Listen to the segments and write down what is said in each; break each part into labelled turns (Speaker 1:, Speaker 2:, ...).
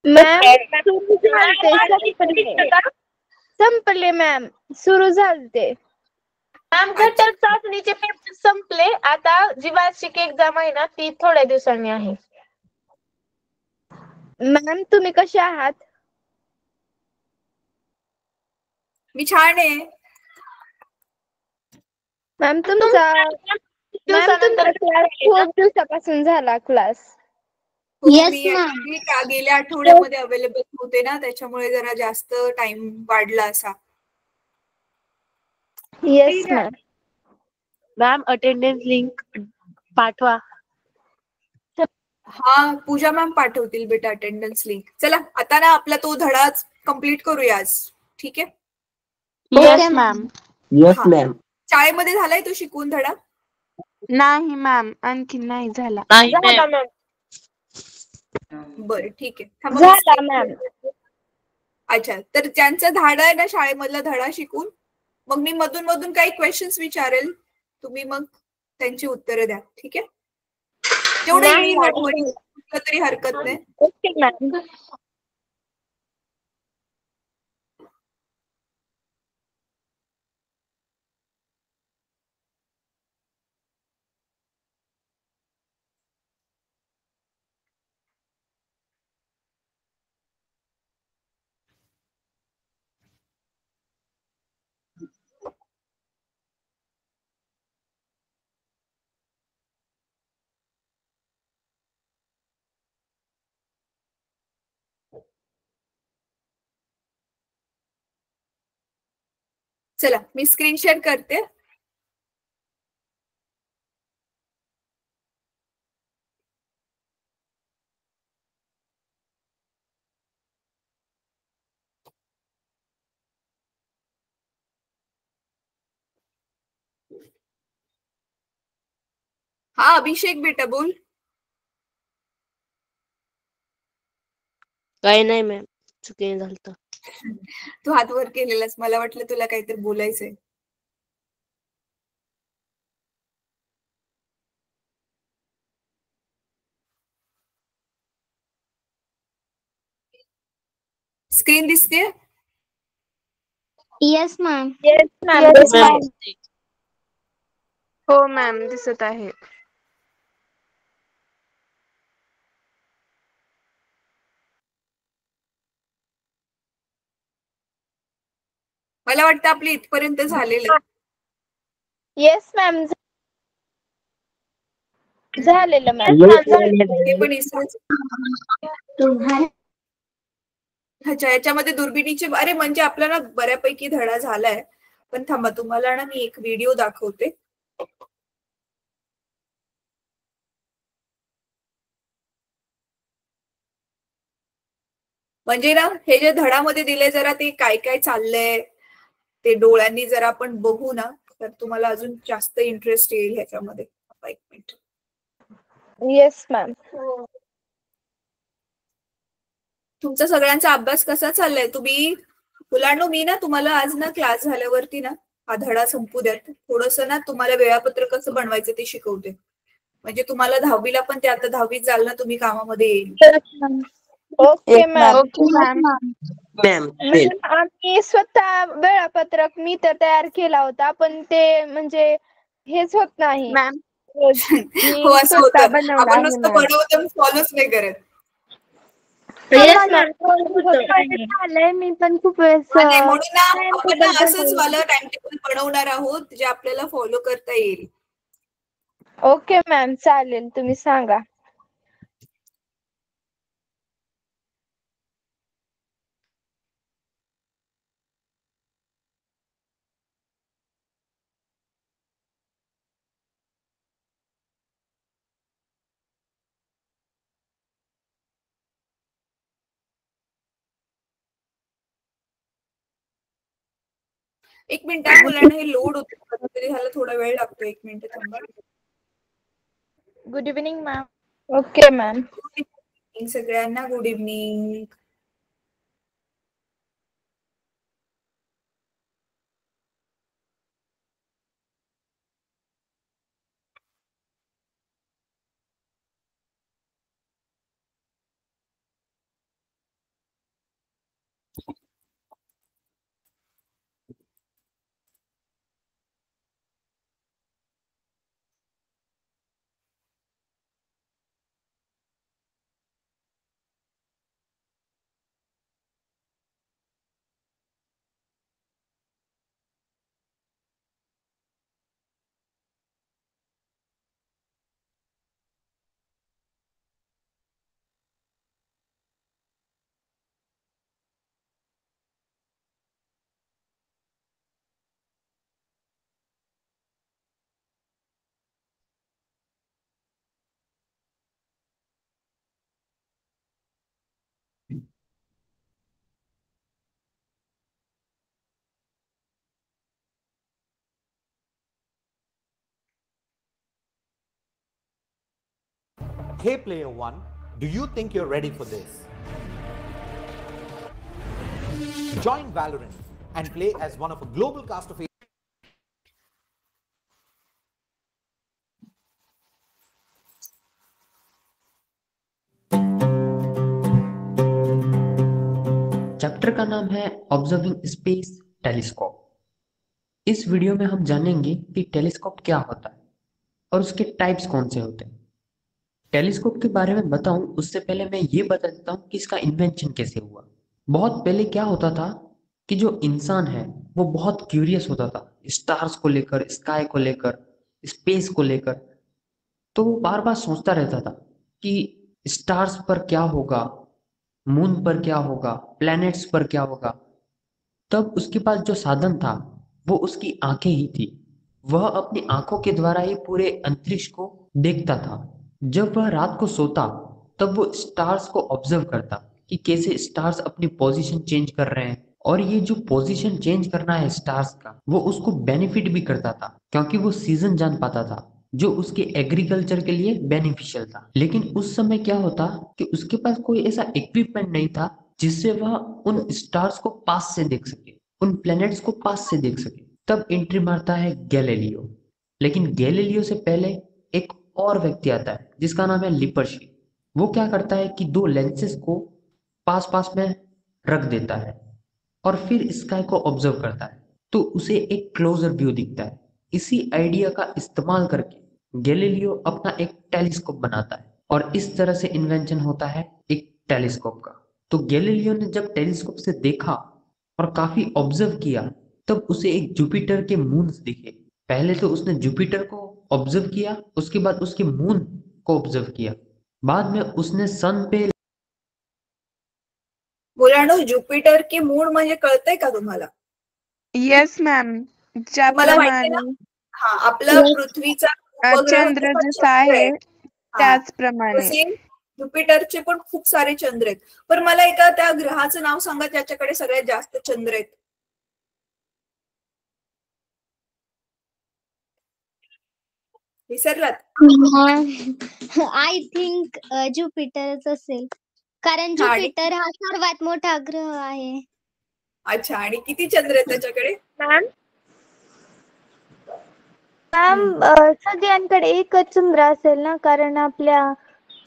Speaker 1: Ma'am सुरू झालते संपले मॅम सुरू झालते.
Speaker 2: मॅम घटक चाचणीचे पेपर संपले. आता जी वार्षिक एक्झाम आहे ना ती थोड्या दिवसांनी आहे.
Speaker 1: मॅम तुम्ही कसे आहात?
Speaker 3: मी छान आहे.
Speaker 1: मॅम तुमचा क्लास खूप दिवसापासून झाला क्लास.
Speaker 3: मी गेल्या आठवड्यामध्ये अवेलेबल होते ना, त्याच्यामुळे जरा जास्त टाइम वाढला असा.
Speaker 1: Yes ma'am.
Speaker 4: Ma'am attendance link पाठवा.
Speaker 3: हा पूजा मॅम पाठवतील बेटा अटेंडन्स लिंक. चला आता ना आपला तो धडा कंप्लीट करूया आज. ठीक आहे?
Speaker 4: Yes ma'am.
Speaker 5: Yes ma'am.
Speaker 3: शाळेमध्ये झालाय तो शिकवून धडा?
Speaker 4: नाही मॅम, आणखी नाही झाला.
Speaker 3: बरं ठीक आहे.
Speaker 1: झाला मॅम.
Speaker 3: अच्छा, तर ज्यांचा धडा आहे ना शाळेमधला धडा शिकून, मग मी मधून मधून काही क्वेश्चन्स विचारेल, तुम्ही मग त्यांची उत्तरं द्या. ठीक आहे? जेवढं तरी हरकत नाही.
Speaker 1: Okay ma'am.
Speaker 3: चला मी स्क्रीन शेअर करते. हा अभिषेक बेटा बोल.
Speaker 4: काही नाही मॅम, चुकीने झालं.
Speaker 3: तू हात वर केलेलास, मला वाटलं तुला काहीतरी बोलायचंय. स्क्रीन दिसते?
Speaker 1: Yes ma'am.
Speaker 2: Yes ma'am.
Speaker 4: हो मॅम, दिसत आहे.
Speaker 3: मला वाटतं आपले इथपर्यंत झालेलं.
Speaker 1: Yes ma'am. झालेलं मॅम.
Speaker 3: हे पण अच्छा, याच्यामध्ये दुर्बिणीचे अरे म्हणजे आपला ना बऱ्यापैकी धडा झालाय. पण थांबा, तुम्हाला ना मी एक व्हिडिओ दाखवते. म्हणजे ना हे जे धडामध्ये दिले जरा ते काय काय चाललंय ते डोळ्यांनी जर आपण बघू ना, तर तुम्हाला अजून जास्त इंटरेस्ट येईल ह्याच्यामध्ये. एक मिनिट.
Speaker 1: Yes ma'am.
Speaker 3: तुमचा सगळ्यांचा अभ्यास कसा चाललाय? तुम्ही मुलांनो, मी ना तुम्हाला आज ना क्लास झाल्यावरती ना हा धडा संपू द्या, थोडस ना तुम्हाला वेळापत्रक कसं बनवायचं ते शिकवते. म्हणजे तुम्हाला 10वीला पण ते आता 10वीत जाल ना तुम्ही, कामामध्ये येईल.
Speaker 1: Okay ma'am.
Speaker 5: मॅम
Speaker 1: आम्ही स्वतः वेळापत्रक मी तर तयार केला होता, पण ते म्हणजे हेच होत नाही.
Speaker 4: मॅम
Speaker 3: हो असं होतं, आपण नुसतं बनवतो फॉलोच नाही करत.
Speaker 1: मी पण खूप वेळेस
Speaker 3: म्हणून ना आपण ना असंच वाला टाइम टेबल बनवणार आहोत जे आपल्याला फॉलो करता येईल.
Speaker 1: ओके मॅम, चालेल, तुम्ही सांगा.
Speaker 3: एक मिनिट, मुलांना हे लोड होतं, तरी ह्याला थोडा वेळ लागतो. एक मिनिट थांबा.
Speaker 1: Good evening ma'am. Okay ma'am.
Speaker 3: सगळ्यांना good evening.
Speaker 6: Hey player 1, do you think you're ready for this? Join Valorant and play as one of a global cast of
Speaker 5: chapter का नाम है ऑब्जर्विंग स्पेस टेलीस्कोप। इस video में हम जानेंगे कि telescope क्या होता है और उसके टाइप्स कौन से होते हैं। टेलीस्कोप के बारे में बताऊं उससे पहले मैं ये बता देता हूं कि इसका इन्वेंशन कैसे हुआ। बहुत पहले क्या होता था कि जो इंसान है वो बहुत क्यूरियस होता था स्टार्स को लेकर, स्काई को लेकर, स्पेस को लेकर। तो वो बार बार सोचता रहता था कि स्टार्स पर क्या होगा, मून पर क्या होगा, प्लैनेट्स पर क्या होगा। तब उसके पास जो साधन था वो उसकी आंखें ही थी। वह अपनी आंखों के द्वारा ही पूरे अंतरिक्ष को देखता था। जब वह रात को सोता तब वो स्टार्स को ऑब्जर्व करता कि कैसे स्टार्स अपनी पोजीशन चेंज कर रहे हैं, और ये जो पोजीशन चेंज करना है स्टार्स का वो उसको बेनिफिट भी करता था क्योंकि वो सीजन जान पाता था जो उसके एग्रीकल्चर के लिए बेनिफिशियल था। लेकिन उस समय क्या होता कि उसके पास कोई ऐसा इक्विपमेंट नहीं था जिससे वह उन स्टार्स को पास से देख सके, उन प्लैनेट्स को पास से देख सके। तब एंट्री मारता है गैलीलियो। लेकिन गैलीलियो से पहले एक और व्यक्ति आता है जिसका नाम है लिपर्शी। वो क्या करता है कि दो लेंसेज को पास पास में रख देता है और फिर स्काई को ऑब्जर्व करता है तो उसे एक क्लोजर व्यू दिखता है। इसी आइडिया का इस्तेमाल करके गैलीलियो अपना एक टेलीस्कोप बनाता है और इस तरह से इन्वेंशन होता है एक टेलीस्कोप का। तो गैलीलियो ने जब टेलीस्कोप से देखा और काफी ऑब्जर्व किया तब उसे एक जुपिटर के मून्स दिखे। पहले तो उसने जुपिटर को ऑब्जर्व किया, उसके बाद उसके मून को ऑब्जर्व किया, बाद में उसने सन पे।
Speaker 3: मुलांनो, जुपिटर के मून म्हणजे कळतंय का तुम्हाला?
Speaker 4: येस मॅम,
Speaker 3: मला माहिती ना, हा आपला पृथ्वीचा उपग्रह
Speaker 4: चंद्र
Speaker 3: जसा
Speaker 4: जसा
Speaker 3: चंद्र
Speaker 4: आहे
Speaker 3: हा,
Speaker 4: त्याचप्रमाणे
Speaker 3: तसे जुपिटरचे पण खूप सारे चंद्र आहेत. पण मला एका त्या ग्रहाचं नाव सांगा ज्याच्याकडे सगळ्यात जास्त चंद्र आहेत. विसरलात?
Speaker 7: आय थिंक ज्युपिटरच असेल, कारण
Speaker 3: हा, आणि
Speaker 7: ज्युपिटर हा सर्वात मोठा ग्रह आहे.
Speaker 3: अच्छा, आणि किती चंद्र आहेत त्याच्याकडे?
Speaker 1: मॅम सगळ्यांकडे एकच चंद्र असेल ना, कारण आपल्या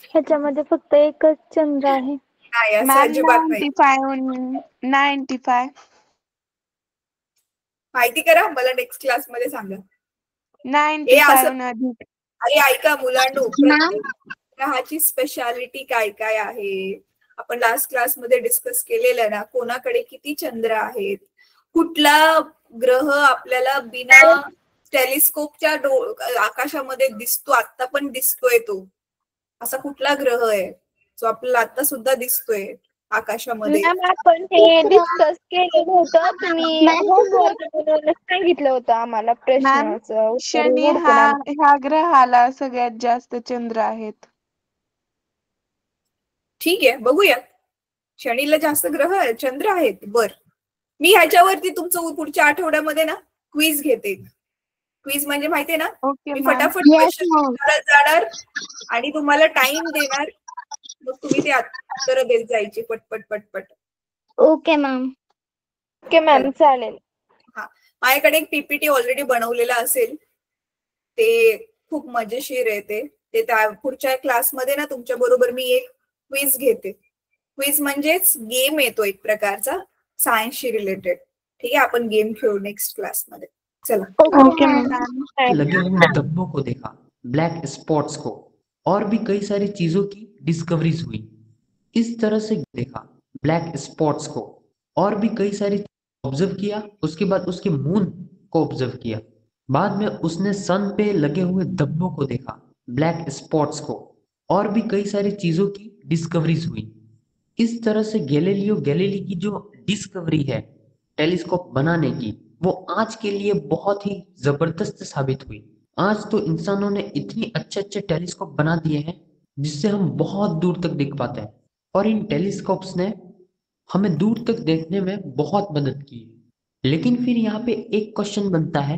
Speaker 1: ह्याच्यामध्ये फक्त एकच चंद्र आहे.
Speaker 3: नाही, असं
Speaker 4: मॅम
Speaker 3: अजिबात नाही.
Speaker 4: 95
Speaker 3: माहिती करा, मला नेक्स्ट क्लास मध्ये सांगा.
Speaker 4: 95 अधिक.
Speaker 3: अरे ऐका मुलांनो,
Speaker 7: मॅम
Speaker 3: प्रत्येक ग्रहाची स्पेशालिटी काय काय आहे आपण लास्ट क्लास मध्ये डिस्कस केलेलं ना. कोणाकडे किती चंद्र आहेत, कुठला ग्रह आपल्याला बिना टेलिस्कोपच्या आकाशामध्ये दिसतो, आता पण दिसतोय, तो असा कुठला ग्रह आहे जो आपल्याला आता सुद्धा दिसतोय आकाशामध्ये.
Speaker 1: मॅम आपण हे डिस्कस केलेलं होतं, तुम्ही होमवर्क म्हणून सांगितलं होतं आम्हाला प्रश्नाचं उत्तर
Speaker 4: शनी
Speaker 1: हुडकून आण.
Speaker 4: ह्या ग्रहाला सगळ्यात जास्त चंद्र आहेत.
Speaker 3: ठीक आहे, बघूया. शनीला जास्त ग्रह चंद्र आहेत. बर, मी ह्याच्यावरती तुमचं पुढच्या आठवड्यामध्ये ना क्विज घेते. क्विज म्हणजे माहितीये ना,
Speaker 4: ओके
Speaker 3: मी
Speaker 4: मॅम.
Speaker 3: फटाफट क्वेश्चन करत जाणार आणि तुम्हाला टाइम देणार, मग तुम्ही ते उत्तर देत जायची पटपट पटपट.
Speaker 7: Okay ma'am.
Speaker 1: ओके मॅम, चालेल.
Speaker 3: माझ्याकडे एक पीपीटी ऑलरेडी बनवलेला असेल, ते खूप मजेशीर आहे. ते त्या पुढच्या क्लासमध्ये ना तुमच्या बरोबर मी एक क्विज घेते. क्विज म्हणजेच गेम येतो एक प्रकारचा, सायन्सशी रिलेटेड. ठीक आहे, आपण गेम खेळू नेक्स्ट क्लासमध्ये. चला.
Speaker 4: Okay ma'am.
Speaker 5: लगे हुए धब्बों को देखा, ब्लैक स्पॉट्स को, और भी कई सारी चीजों की डिस्कवरीज हुई। इस तरह से देखा ब्लैक स्पॉट्स को, और भी कई सारी ऑब्जर्व किया। उसके बाद उसके मून को ऑब्जर्व किया। बाद में उसने सन पे लगे हुए धब्बों को देखा, ब्लैक स्पॉट्स को, और भी कई सारी चीजों की डिस्कवरीज हुई। इस तरह से गैलीलियो गैलीली की जो डिस्कवरी है टेलीस्कोप बनाने की, वो आज के लिए बहुत ही जबरदस्त साबित हुई। आज तो इंसानों ने इतनी अच्छे अच्छे टेलीस्कोप बना दिए हैं जिससे हम बहुत दूर तक देख पाते हैं, और इन टेलीस्कोप्स ने हमें दूर तक देखने में बहुत मदद की है। लेकिन फिर यहाँ पे एक क्वेश्चन बनता है,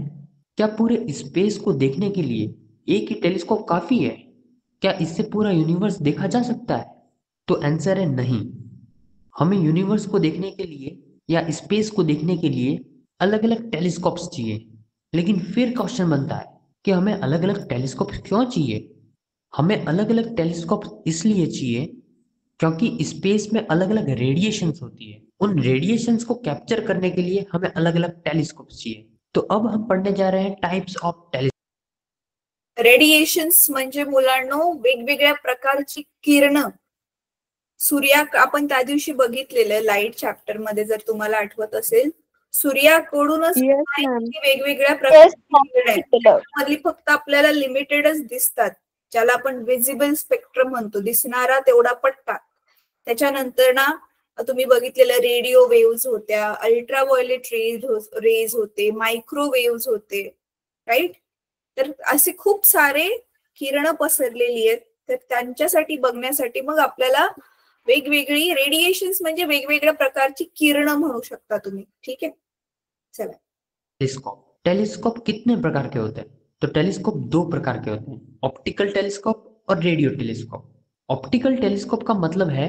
Speaker 5: क्या पूरे स्पेस को देखने के लिए एक ही टेलीस्कोप काफी है? क्या इससे पूरा यूनिवर्स देखा जा सकता है? तो आंसर है नहीं। हमें यूनिवर्स को देखने के लिए या स्पेस को देखने के लिए अलग अलग टेलीस्कोप्स चाहिए। लेकिन फिर क्वेश्चन बनता है कि हमें अलग अलग टेलीस्कोप्स क्यों चाहिए? हमें अलग अलग टेलीस्कोप्स इसलिए चाहिए क्योंकि स्पेस में अलग अलग रेडिएशंस होती है। उन रेडिएशंस को कैप्चर करने के लिए हमें अलग अलग टेलीस्कोप्स चाहिए। तो अब हम पढ़ने जा रहे हैं टाइप्स ऑफ टेलीस्कोप।
Speaker 3: रेडिएशन्स म्हणजे मुलांनो वेगवेगळ्या प्रकारची किरणं. सूर्या आपण त्या दिवशी बघितलेलं लाईट चॅप्टर मध्ये, जर तुम्हाला आठवत असेल, सूर्याकडूनच
Speaker 4: Yes, ma'am.
Speaker 3: वेगवेगळ्या प्रकारची किरणं आहेत. त्यामधली फक्त आपल्याला लिमिटेडच दिसतात, ज्याला आपण विजिबल स्पेक्ट्रम म्हणतो, दिसणारा तेवढा पट्टा. त्याच्यानंतर ना तुम्ही बघितलेलं रेडिओ वेव्हज होत्या, अल्ट्राव्हायोलेट रेज होते, मायक्रोवेव्हज होते, राईट. तर असे खूप सारे किरणं पसरलेली आहेत. तर त्यांच्यासाठी बघण्यासाठी मग आपल्याला वेगवेगळी रेडिएशन्स म्हणजे वेगवेगळ्या प्रकारची किरणं म्हणू शकता तुम्ही. ठीक आहे, चला.
Speaker 5: टेलीस्कोप टेलीस्कोप कितने प्रकार के होते हैं? तो टेलीस्कोप दो प्रकार के होते हैं, ऑप्टिकल टेलीस्कोप और रेडियो टेलीस्कोप। ऑप्टिकल टेलीस्कोप का मतलब है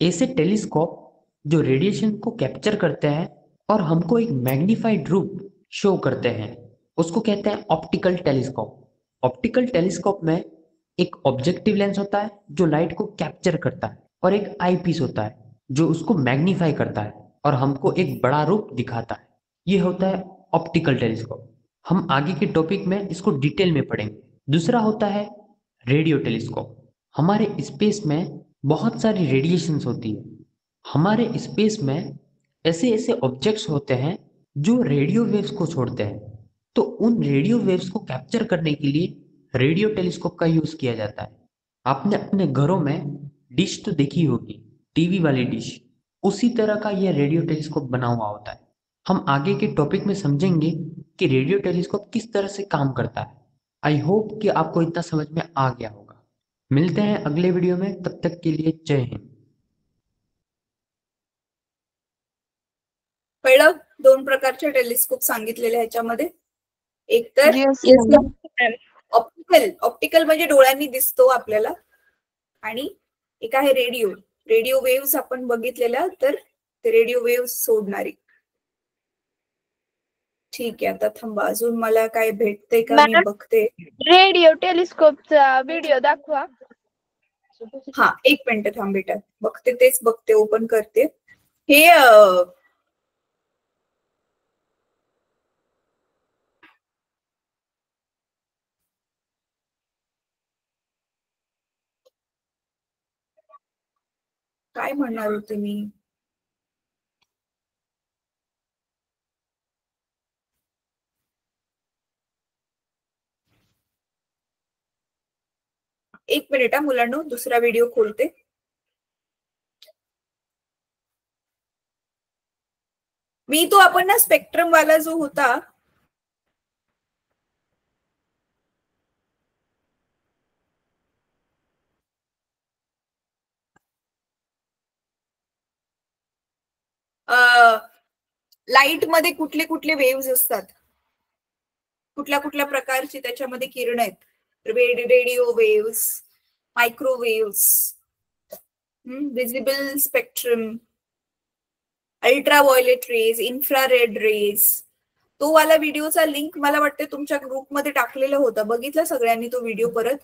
Speaker 5: ऐसे टेलीस्कोप जो रेडिएशन को कैप्चर करते हैं और हमको एक मैग्नीफाइड रूप शो करते हैं, उसको कहते हैं ऑप्टिकल टेलीस्कोप। ऑप्टिकल टेलीस्कोप में एक ऑब्जेक्टिव लेंस होता है जो लाइट को कैप्चर करता है, और एक आई पीस होता है जो उसको मैग्नीफाई करता है और हमको एक बड़ा रूप दिखाता है। ये होता है ऑप्टिकल टेलीस्कोप। हम आगे के टॉपिक में इसको डिटेल में पढ़ेंगे। दूसरा होता है रेडियो टेलीस्कोप। हमारे स्पेस में बहुत सारी रेडिएशंस होती है। हमारे स्पेस में ऐसे ऐसे ऑब्जेक्ट्स होते हैं जो रेडियो वेव्स को छोड़ते हैं। तो उन रेडियो वेव्स को कैप्चर करने के लिए रेडियो टेलीस्कोप का यूज किया जाता है। आपने अपने घरों में डिश तो देखी होगी, टीवी वाली डिश, उसी तरह का यह रेडियो टेलीस्कोप बना हुआ होता है। हम आगे के टॉपिक में समझेंगे कि रेडियो टेलीस्कोप किस तरह से काम करता है। आई होप कि आपको इतना समझ में आ गया होगा। मिलते हैं अगले वीडियो में, तब तक के लिए जय हिंद।
Speaker 3: कळलं? दोन प्रकारचे टेलिस्कोप सांगितलेले ह्याच्यामध्ये. एक तर
Speaker 4: Yes, ma'am.
Speaker 3: ऑप्टिकल म्हणजे डोळ्यांनी दिसतो आपल्याला, आणि एक आहे रेडिओ. रेडिओ वेव्स आपण बघितलेल्या, तर ते रेडिओ वेव्स सोडणारी. ठीक आहे, आता थांबा, अजून मला काय भेटते का मी
Speaker 1: मॅम,
Speaker 3: बघते.
Speaker 1: रेडिओ टेलिस्कोपचा व्हिडिओ दाखवा.
Speaker 3: हा, एक मिनिट थांब बेटा, बघते, तेच बघते, ओपन करते. हे काय म्हणणार होते मी. एक मिनिट हा मुलांनो, दुसरा व्हिडिओ खोलते. मी तो आपण ना स्पेक्ट्रम वाला जो होता, लाईट मध्ये कुठले कुठले वेव्स असतात, कुठल्या कुठल्या प्रकारची त्याच्यामध्ये किरण आहेत. Radio waves, microwaves, visible spectrum, ultraviolet rays, infrared rays. तो वाला व्हिडिओचा लिंक मला वाटते तुमच्या ग्रुपमध्ये टाकलेला होता. बघितला सगळ्यांनी तो व्हिडिओ परत?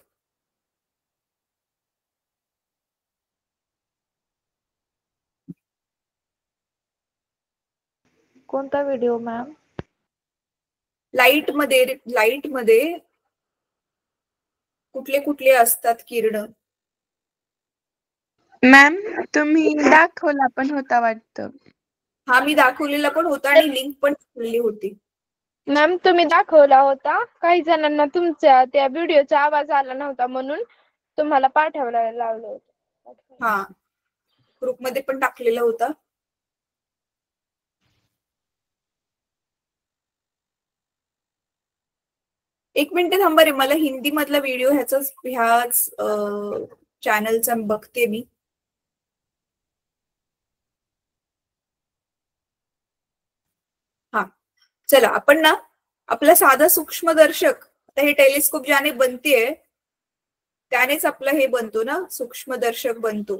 Speaker 1: कोणता व्हिडिओ मॅम?
Speaker 3: लाईट मध्ये कुठले कुठले असतात किरण?
Speaker 4: मॅम तुम्ही दाखवला पण होता वाटतं.
Speaker 3: हा, मी दाखवलेला पण होता आणि लिंक पण टाकलेली होती.
Speaker 1: मॅम तुम्ही दाखवला होता. काही जणांना तुमच्या त्या व्हिडिओचा आवाज आला नव्हता म्हणून तुम्हाला पाठवायला लावलं होतं.
Speaker 3: हा, ग्रुपमध्ये पण टाकलेला होता. एक मिनिट थांबा रे, मला हिंदी मधला व्हिडिओ ह्याच चॅनलचा बघते मी. हा, चला आपण ना आपला साधा सूक्ष्मदर्शक, आता हे टेलिस्कोप ज्याने बनतेय त्यानेच आपलं हे बनतो ना, सूक्ष्मदर्शक बनतो.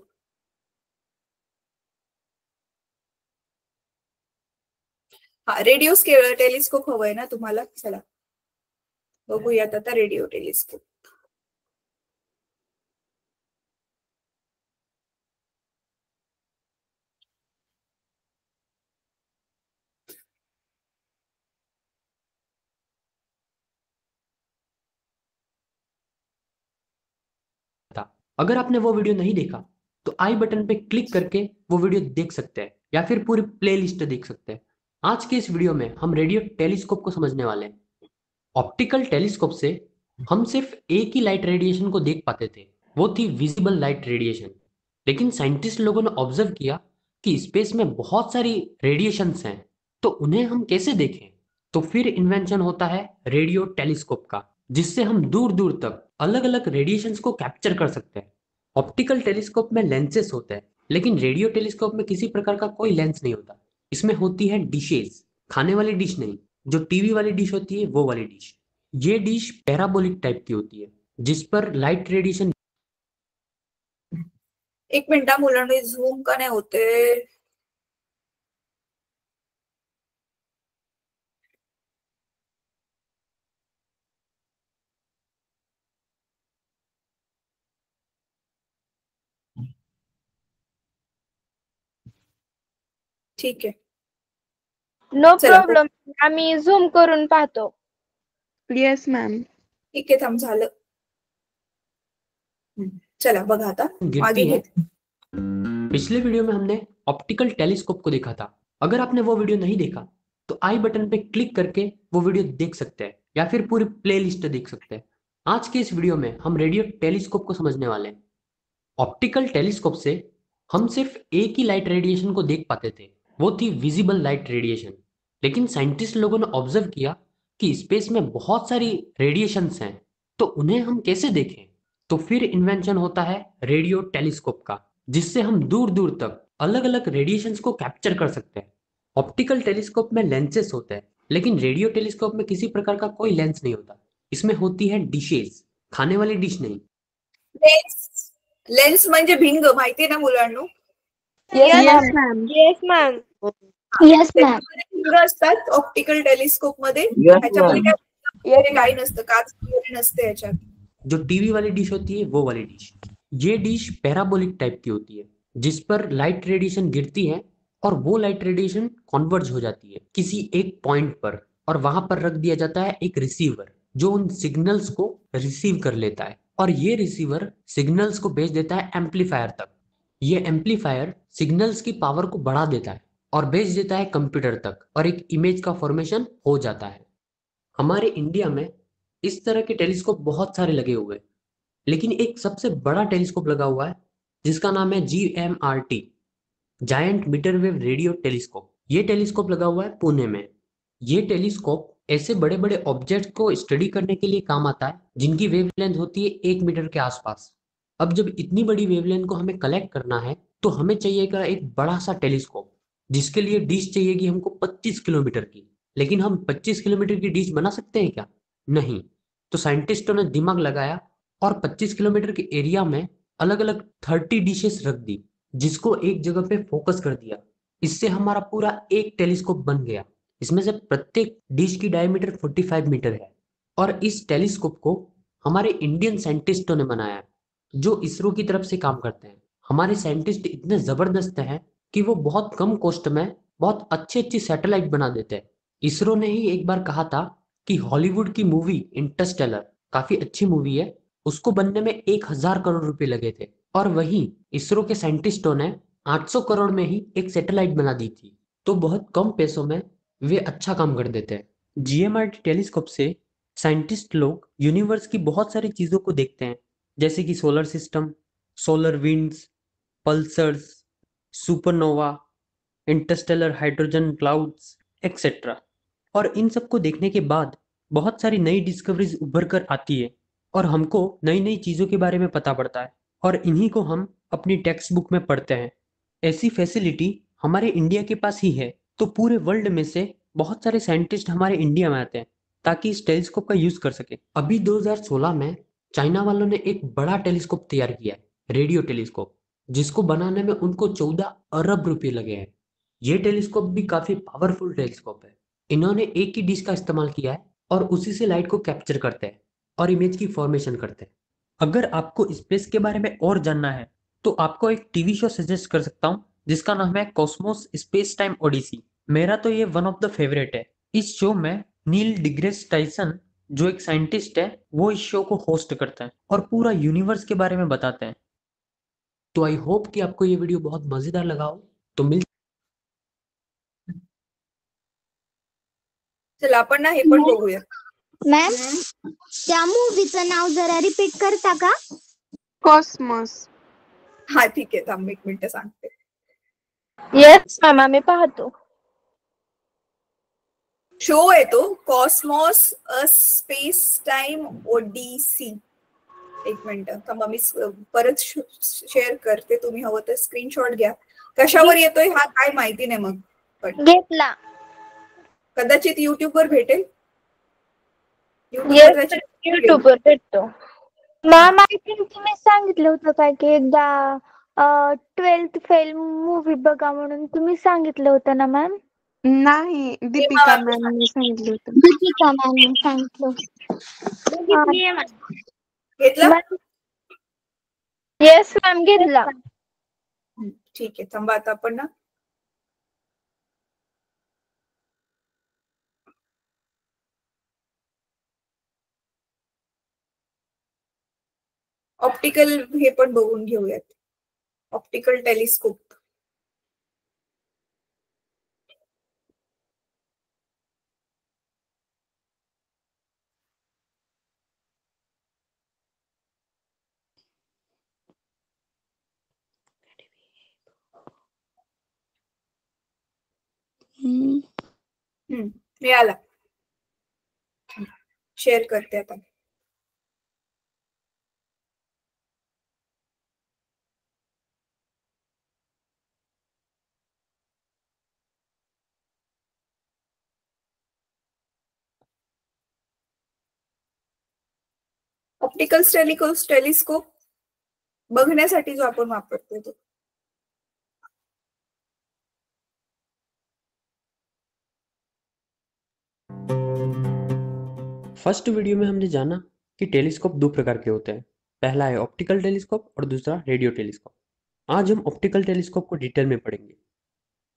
Speaker 3: हा, रेडिओ टेलिस्कोप हवंय ना तुम्हाला? चला बघूयात आता रेडिओ टेलिस्कोप.
Speaker 5: अगर आपने वो वीडियो नहीं देखा तो आई बटन पे क्लिक करके वो वीडियो देख सकते हैं या फिर पूरी प्लेलिस्ट देख सकते हैं। आज के इस वीडियो में हम रेडियो टेलीस्कोप को समझने वाले हैं। ऑप्टिकल टेलीस्कोप से हम सिर्फ एक ही लाइट रेडिएशन को देख पाते थे, वो थी विजिबल लाइट रेडिएशन। लेकिन साइंटिस्ट लोगों ने ऑब्जर्व किया कि स्पेस में बहुत सारी रेडिएशंस हैं, तो उन्हें हम कैसे देखें? तो फिर इन्वेंशन होता है रेडियो टेलीस्कोप का, जिससे हम दूर दूर तक अलग अलग रेडिएशंस को कैप्चर कर सकते हैं। ऑप्टिकल टेलीस्कोप में लेंसेस होते हैं, लेकिन रेडियो टेलीस्कोप में किसी प्रकार का कोई लेंस नहीं होता। इसमें होती है डिशेस, खाने वाली डिश नहीं, जो टीवी वाली डिश होती है वो वाली डिश। ये डिश पैराबोलिक टाइप की होती है, जिस पर लाइट रेडिएशन।
Speaker 3: एक मिनिट मुलांना, झूम का नाही होते? ठीक आहे,
Speaker 1: नो
Speaker 3: चला.
Speaker 1: प्रॉब्लेम, आम्ही झूम करून पाहतो.
Speaker 4: Yes ma'am.
Speaker 3: ठीक आहे, थांब झालं. चला बघा आता
Speaker 5: गिरती
Speaker 3: आगे
Speaker 5: है।
Speaker 3: घेते.
Speaker 5: पिछले वीडियो में हमने ऑप्टिकल टेलीस्कोप को देखा था। अगर आपने वो वीडियो नहीं देखा तो आई बटन पे क्लिक करके वो वीडियो देख सकते हैं या फिर पूरी प्लेलिस्ट देख सकते हैं। आज के इस वीडियो में हम रेडियो टेलीस्कोप को समझने वाले हैं। ऑप्टिकल टेलीस्कोप से हम सिर्फ एक ही लाइट रेडिएशन को देख पाते थे, वो थी विजिबल लाइट रेडिएशन। लेकिन साइंटिस्ट लोगों ने ऑब्जर्व किया कि स्पेस में बहुत सारी रेडिएशंस हैं, तो उन्हें हम कैसे देखें? तो फिर इन्वेंशन होता है रेडियो टेलीस्कोप का, जिससे हम दूर दूर तक अलग अलग रेडिएशंस को कैप्चर कर सकते हैं। ऑप्टिकल टेलीस्कोप में लेंसेस होते हैं, लेकिन रेडियो टेलीस्कोप में किसी प्रकार का कोई लेंस नहीं होता। इसमें होती है डिशेस, खाने वाली डिश नहीं।
Speaker 3: लेन्स म्हणजे भिंग, माहितीये ना मुलांना?
Speaker 4: Yes ma'am.
Speaker 1: Yes ma'am.
Speaker 7: Yes ma'am.
Speaker 3: भिंग असतात ऑप्टिकल टेलिस्कोप मध्ये. त्याच्यामध्ये काही नसतं, काच वगैरे नसते याच्यात.
Speaker 5: जो टीवी वाली डिश होती है वो वाली डिश। ये डिश पैराबोलिक टाइप की होती है, जिस पर लाइट रेडिएशन गिरती है और वो लाइट रेडिएशन कॉन्वर्ज हो जाती है किसी एक पॉइंट पर, और वहां पर रख दिया जाता है एक रिसीवर जो उन सिग्नल्स को रिसीव कर लेता है, और ये रिसीवर सिग्नल्स को भेज देता है एम्पलीफायर तक। ये एम्पलीफायर सिग्नल्स की पावर को बढ़ा देता है और भेज देता है कंप्यूटर तक, और एक इमेज का फॉर्मेशन हो जाता है। हमारे इंडिया में इस तरह के टेलीस्कोप बहुत सारे लगे हुए हैं, लेकिन एक सबसे बड़ा टेलीस्कोप लगा हुआ है जिसका नाम है GMRT, giant metre wave radio telescope. ये टेलीस्कोप लगा हुआ है पुणे में। ये टेलीस्कोप ऐसे बड़े बड़े ऑब्जेक्ट को स्टडी करने के लिए काम आता है जिनकी वेवलेंथ होती है 1 मीटर के आसपास। अब जब इतनी बड़ी वेवलेंथ को हमें कलेक्ट करना है तो हमें चाहिएगा एक बड़ा सा टेलीस्कोप, जिसके लिए डिश चाहिएगी हमको 25 किलोमीटर की। लेकिन हम 25 किलोमीटर की डिश बना सकते हैं क्या? नहीं। तो साइंटिस्टों ने दिमाग लगाया और 25 किलोमीटर के एरिया में अलग अलग 30 डिशेस रख दी, जिसको एक जगह पे फोकस कर दिया। इससे हमारा पूरा एक टेलीस्कोप बन गया। इसमें से प्रत्येक डिश की डायमीटर 45 मीटर है, और इस टेलीस्कोप को हमारे इंडियन साइंटिस्टों ने बनाया है, जो इसरो की तरफ से काम करते हैं। हमारे साइंटिस्ट इतने जबरदस्त हैं कि वो बहुत कम कॉस्ट में बहुत अच्छी अच्छी सैटेलाइट बना देते हैं। इसरो ने ही एक बार कहा था कि हॉलीवुड की मूवी इंटरस्टेलर काफी अच्छी मूवी है, उसको बनने में 1000 करोड़ रुपए लगे थे, और वहीं इसरो के साइंटिस्टों ने 800 करोड़ में ही एक सैटेलाइट बना दी थी। तो बहुत कम पैसों में वे अच्छा काम कर देते हैं। जीएमआरटी टेलीस्कोप से साइंटिस्ट लोग यूनिवर्स की बहुत सारी चीजों को देखते हैं, जैसे कि solar system, solar winds, pulsars, supernova, Interstellar hydrogen clouds, etcetera. और इन सबको देखने के बाद बहुत सारी नई डिस्कवरीज उभर कर आती है और हमको नई नई चीज़ों के बारे में पता पड़ता है, और इन्हीं को हम अपनी टेक्स्ट बुक में पढ़ते हैं। ऐसी फैसिलिटी हमारे इंडिया के पास ही है, तो पूरे वर्ल्ड में से बहुत सारे साइंटिस्ट हमारे इंडिया में आते हैं ताकि इस टेलीस्कोप का यूज कर सके। अभी 2016 में चाइना वालों ने एक बड़ा टेलीस्कोप तैयार किया है, रेडियो टेलीस्कोप, जिसको बनाने में उनको 14 अरब रुपए लगे हैं। ये टेलीस्कोप भी काफी पावरफुल टेलीस्कोप है। इन्होंने एक ही डिश का इस्तेमाल किया है और उसी से लाइट को कैप्चर करते हैं और इमेज की फॉर्मेशन करते हैं। अगर आपको स्पेस के बारे में और जानना है तो आपको एक टीवी शो सजेस्ट कर सकता हूँ जिसका नाम है कॉस्मोस स्पेस टाइम ओडिसी। मेरा तो ये वन ऑफ द फेवरेट है। इस शो में नील डिग्रेस टाइसन, जो एक साइंटिस्ट है, वो इस शो को होस्ट करते हैं और पूरा यूनिवर्स के बारे में बताते हैं। तो आई होप कि आपको ये वीडियो बहुत मजेदार लगा हो। तो मिल
Speaker 3: चला आपण ना हे पण बघूया.
Speaker 7: मॅम त्या मूवीचं नाव जरा रिपीट करता का?
Speaker 4: कॉस्मॉस.
Speaker 3: हा ठीक आहे, थांब एक मिनिट सांगते.
Speaker 1: येस मॅम, आम्ही पाहतो.
Speaker 3: शो आहे तो cosmos a space time odyssey. एक मिनिट थांबा, मी परत शेअर करते, तुम्ही हवं तर स्क्रीनशॉट घ्या. कशावर येतोय हा काय माहिती नाही, मग पण
Speaker 7: घेतला.
Speaker 3: कदाचित युट्यूब वर भेटेल.
Speaker 1: येस, युट्यूब वर भेटतो.
Speaker 7: मॅम आय थिंक तुम्ही सांगितलं होतं काय की एकदा 12th फेल मूवी बघा म्हणून तुम्ही सांगितलं होतं ना मॅम?
Speaker 4: नाही, दीपिका मॅमने सांगितलं होतं.
Speaker 7: दीपिका मॅमने सांगितलं.
Speaker 3: घेतला.
Speaker 1: येस मॅम, घेतला.
Speaker 3: ठीक आहे, थांबा आता आपण ना ऑप्टिकल हे पण बघून घेऊयात. Optical telescope. मिळाला. शेअर करते आता. ऑप्टिकल टेलिस्कोप बघण्यासाठी जो आपण वापरतो तो.
Speaker 5: फर्स्ट वीडियो में हमने जाना कि टेलीस्कोप दो प्रकार के होते हैं। पहला है ऑप्टिकल टेलीस्कोप और दूसरा रेडियो टेलीस्कोप। आज हम ऑप्टिकल टेलीस्कोप को डिटेल में पढ़ेंगे।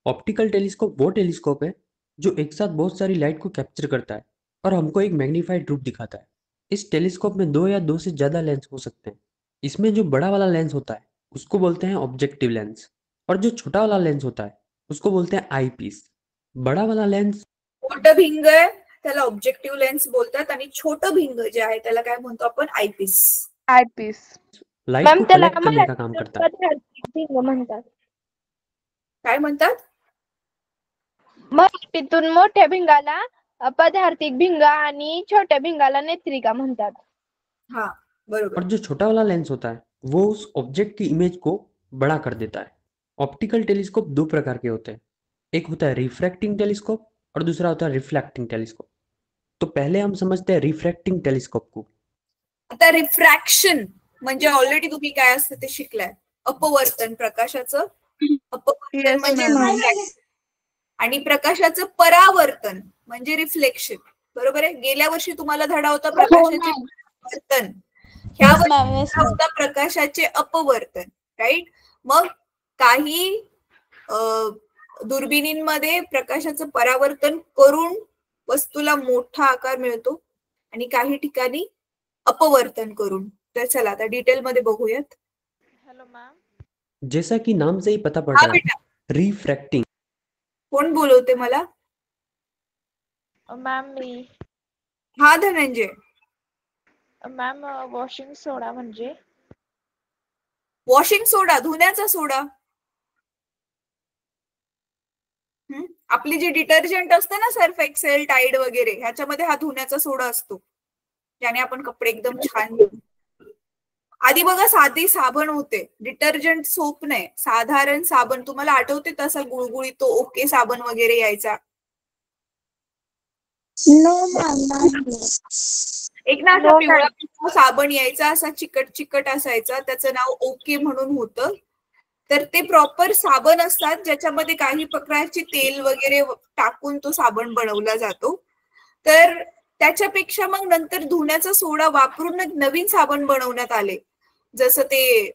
Speaker 5: ऑप्टिकल टेलीस्कोप वो टेलीस्कोप है जो एक साथ बहुत सारी लाइट को कैप्चर करता है और हमको एक मैग्नीफाइड रूप दिखाता है। इस टेलीस्कोप में 2 या 2 से ज़्यादा लेंस हो सकते हैं। इसमें जो बड़ा वाला लेंस होता है उसको बोलते हैं ऑब्जेक्टिव लेंस, और जो छोटा वाला लेंस होता है उसको बोलते हैं आई पीस। बड़ा वाला लेंस
Speaker 3: मोठं भिंग आहे त्याला ऑब्जेक्टिव्ह लेन्स बोलतात आणि छोटं भिंग जे आहे त्याला काय म्हणतो आपण आयपीस.
Speaker 4: आयपीस.
Speaker 5: लाइट
Speaker 1: मॅम
Speaker 5: को
Speaker 1: त्याला
Speaker 5: कलेक्ट करने का काम करता है।
Speaker 1: भिंग म्हणतात.
Speaker 3: काय म्हणतात?
Speaker 1: मराठीतून मोठ्या भिंगाला पदार्थिक भिंग आणि छोट्या भिंगाला नेत्रिका म्हणतात.
Speaker 3: हाँ बरोबर.
Speaker 5: और जो छोटा वाला लेंस होता है वो उस ऑब्जेक्ट की इमेज को बड़ा कर देता है। ऑप्टिकल टेलीस्कोप दो प्रकार के होते हैं, एक होता है रिफ्रैक्टिंग टेलीस्कोप और दूसरा होता है रिफ्लेक्टिंग टेलीस्कोप। तो पहले हम समझते हैं रिफ्रैक्टिंग टेलीस्कोप को।
Speaker 3: आता रिफ्रॅक्शन म्हणजे ऑलरेडी तुम्ही काय असतं ते शिकलाय. अपवर्तन, प्रकाशाचं अपवर्तन
Speaker 4: Yes,
Speaker 3: म्हणजे
Speaker 4: ma'am.
Speaker 3: refraction. आणि प्रकाशाचं परावर्तन म्हणजे रिफ्लेक्शन. बरोबर आहे. गेल्या वर्षी तुम्हाला धडा होता प्रकाशाचे परावर्तन, ह्या वर्षी धडा होता प्रकाशाचे अपवर्तन. राईट. मग काही दुर्बिणींमध्ये प्रकाशाचं परावर्तन करून वस्तूला मोठा आकार मिळतो आणि काही ठिकाणी अपवर्तन करून. तर चला आता डिटेल मध्ये बघूयात.
Speaker 2: Hello ma'am.
Speaker 5: जैसा कि नाम से ही पता पड़
Speaker 3: हा
Speaker 5: रहा है,
Speaker 3: बेटा,
Speaker 5: रिफ्रैक्टिंग।
Speaker 3: कोण बोलवते मला?
Speaker 2: मॅम मी.
Speaker 3: हा धनंजय.
Speaker 2: मॅम वॉशिंग सोडा म्हणजे?
Speaker 3: वॉशिंग सोडा, धुण्याचा सोडा. आपली जी डिटर्जंट असते ना, सर्फ एक्सेल, टाईड वगैरे, ह्याच्यामध्ये हा धुण्याचा सोडा असतो, ज्याने आपण कपडे एकदम छान धुतो. आधी बघा साधी साबण होते, डिटर्जंट सोप नाही, साधारण साबण. तुम्हाला आठवते तसा गुळगुळीत तो ओके साबण वगैरे यायचा?
Speaker 7: No ma'am.
Speaker 3: एक ना असा पिवळा पिवळा साबण यायचा, असा चिकट चिकट असायचा, त्याचं नाव ओके म्हणून होतं. तर ते प्रॉपर साबण असतात ज्याच्यामध्ये काही प्रकारचे तेल वगैरे टाकून तो साबण बनवला जातो. तर त्याच्यापेक्षा मग नंतर धुण्याचा सोडा वापरून नवीन साबण बनवण्यात आले, जसं ते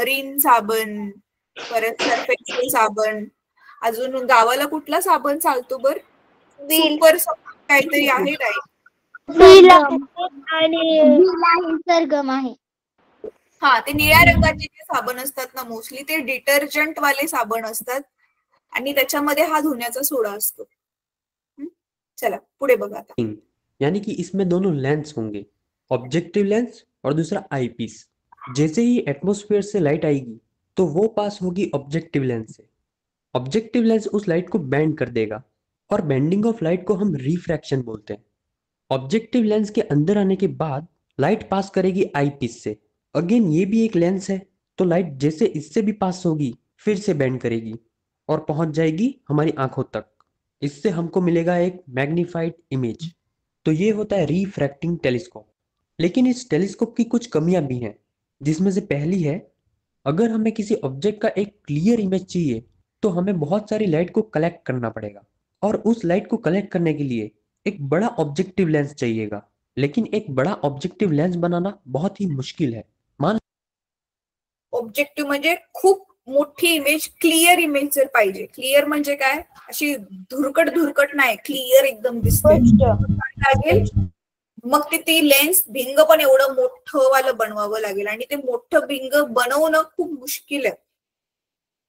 Speaker 3: रिन साबण, परत सर्फ एक्सेल साबण. अजून गावाला कुठला साबण चालतो बर? सुपर काहीतरी आहे काय?
Speaker 7: आणि सरगम आहे.
Speaker 3: हा, ते निळ्या रंगाचे जे साबण असतात ना, मोस्टली ते डिटर्जंट वाले साबण असतात आणि त्याच्यामध्ये हा धुण्याचा सोडा असतो. चला पुढे बघा आता.
Speaker 5: यानी कि इसमें दोनों लेंस होंगे, ऑब्जेक्टिव लेंस और दूसरा आईपीस। जैसे ही एटमॉस्फेयर से लाइट आएगी तो वो पास होगी ऑब्जेक्टिव लेंस से। ऑब्जेक्टिव लेंस उस लाइट को बेंड कर देगा और बेंडिंग ऑफ लाइट को हम रिफ्रैक्शन बोलते हैं। ऑब्जेक्टिव लेंस के अंदर आने के बाद लाइट पास करेगी आईपीस से। अगेन ये भी एक लेंस है, तो लाइट जैसे इससे भी पास होगी फिर से बेंड करेगी और पहुंच जाएगी हमारी आंखों तक। इससे हमको मिलेगा एक मैग्नीफाइड इमेज। तो ये होता है रिफ्रैक्टिंग टेलीस्कोप। लेकिन इस टेलीस्कोप की कुछ कमियां भी हैं, जिसमें से पहली है, अगर हमें किसी ऑब्जेक्ट का एक क्लियर इमेज चाहिए तो हमें बहुत सारी लाइट को कलेक्ट करना पड़ेगा, और उस लाइट को कलेक्ट करने के लिए एक बड़ा ऑब्जेक्टिव लेंस चाहिएगा। लेकिन एक बड़ा ऑब्जेक्टिव लेंस बनाना बहुत ही मुश्किल है।
Speaker 3: ऑब्जेक्टिव्ह म्हणजे खूप मोठी इमेज, क्लिअर इमेज जर पाहिजे. क्लिअर म्हणजे काय? अशी धुरकट धुरकट नाही, क्लिअर एकदम दिसते लागेल. मग ती लेन्स भिंग पण एवढं मोठं वालं बनवावं लागेल आणि ते मोठं भिंग बनवणं खूप मुश्किल आहे.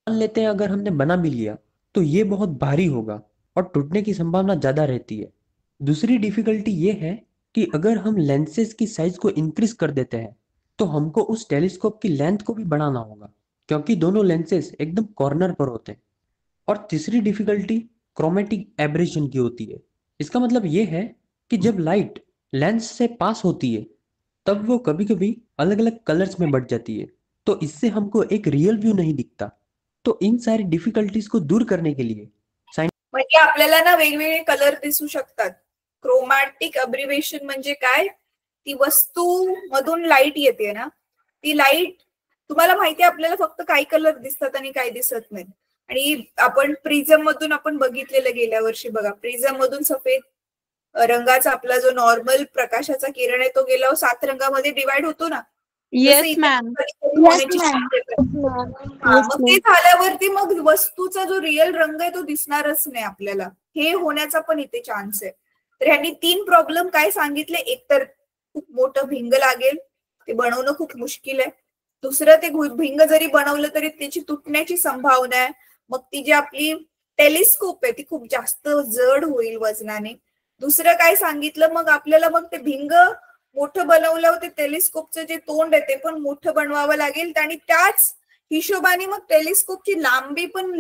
Speaker 5: मान लेते हैं अगर हमने बना भी लिया तो ये बहुत भारी होगा और टूटने की संभावना ज्यादा रहती है। दूसरी डिफिकल्टी ये है कि अगर हम लेंसेज की साइज को इंक्रीज कर देते हैं तो हमको उस टेलीस्कोप की लेंथ को भी बढ़ाना होगा, क्योंकि दोनों लेंसेज एकदम कॉर्नर पर होते हैं। और तीसरी डिफिकल्टी क्रोमेटिक एब्रेशन की होती है। इसका मतलब ये है कि जब लाइट लेंस से पास होती है तब वो कभी कभी अलग अलग कलर्स में बढ़ जाती है, तो इससे हमको एक रियल व्यू नहीं दिखता। तो इन सारी डिफिकल्टीज को दूर करने के लिए
Speaker 3: म्हणजे आपल्याला ना वेगवेगळे कलर दिसू शकतात. क्रोमॅटिक अब्रिव्हेशन म्हणजे काय? ती वस्तू मधून लाईट येते ना, ती लाईट तुम्हाला माहिती आहे, आपल्याला फक्त काही कलर दिसतात आणि काही दिसत नाही. आणि आपण प्रिझम मधून आपण बघितलेलं गेल्या वर्षी बघा, प्रिझम मधून सफेद रंगाचा आपला जो नॉर्मल प्रकाशाचा किरण आहे तो गेल्यावर 7 रंगामध्ये डिवाइड होतो ना.
Speaker 4: Yes ma'am.
Speaker 3: मग ते झाल्यावरती मग वस्तूचा जो रिअल रंग आहे तो दिसणारच नाही आपल्याला. हे होण्याचा पण इथे चान्स आहे. तर ह्यांनी 3 प्रॉब्लेम काय सांगितले? एक तर खूप मोठं भिंग लागेल, ते बनवणं खूप मुश्किल आहे. दुसरं, ते भिंग जरी बनवलं तरी त्याची तुटण्याची संभावना आहे. मग ती जी आपली टेलिस्कोप आहे ती खूप जास्त जड होईल वजनाने. दुसरं काय सांगितलं, मग आपल्याला मग ते भिंग मोठं बनवलं, ते टेलिस्कोपचं जे तोंड आहे ते पण मोठं बनवावं लागेल आणि त्याच हिशोबाने मग टेलिस्कोपची लांबी पण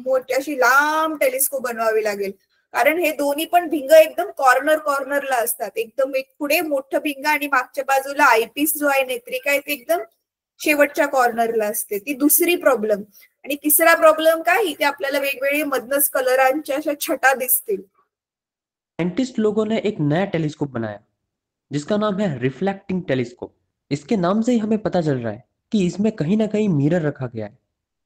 Speaker 3: मोठी अशी लांब टेलिस्कोप बनवावी लागेल. कारण हे दोन्ही पण भिंग एकदम कॉर्नरला असतात. एकदम एक पुढे मोठं भिंग आणि मागच्या बाजूला आयपीस जो आहे, नेत्रिका आहे, ते एकदम शेवटच्या कॉर्नरला असते. ती दुसरी प्रॉब्लेम. आणि तिसरा प्रॉब्लेम काय? इथे आपल्याला वेगवेगळे मधनच कलरांच्या अशा छटा दिसतील.
Speaker 5: साइंटिस्ट लोगों ने एक नया टेलीस्कोप बनाया जिसका नाम है रिफ्लेक्टिंग टेलीस्कोप। इसके नाम से ही हमें पता चल रहा है कि इसमें कहीं ना कहीं मिरर रखा गया है।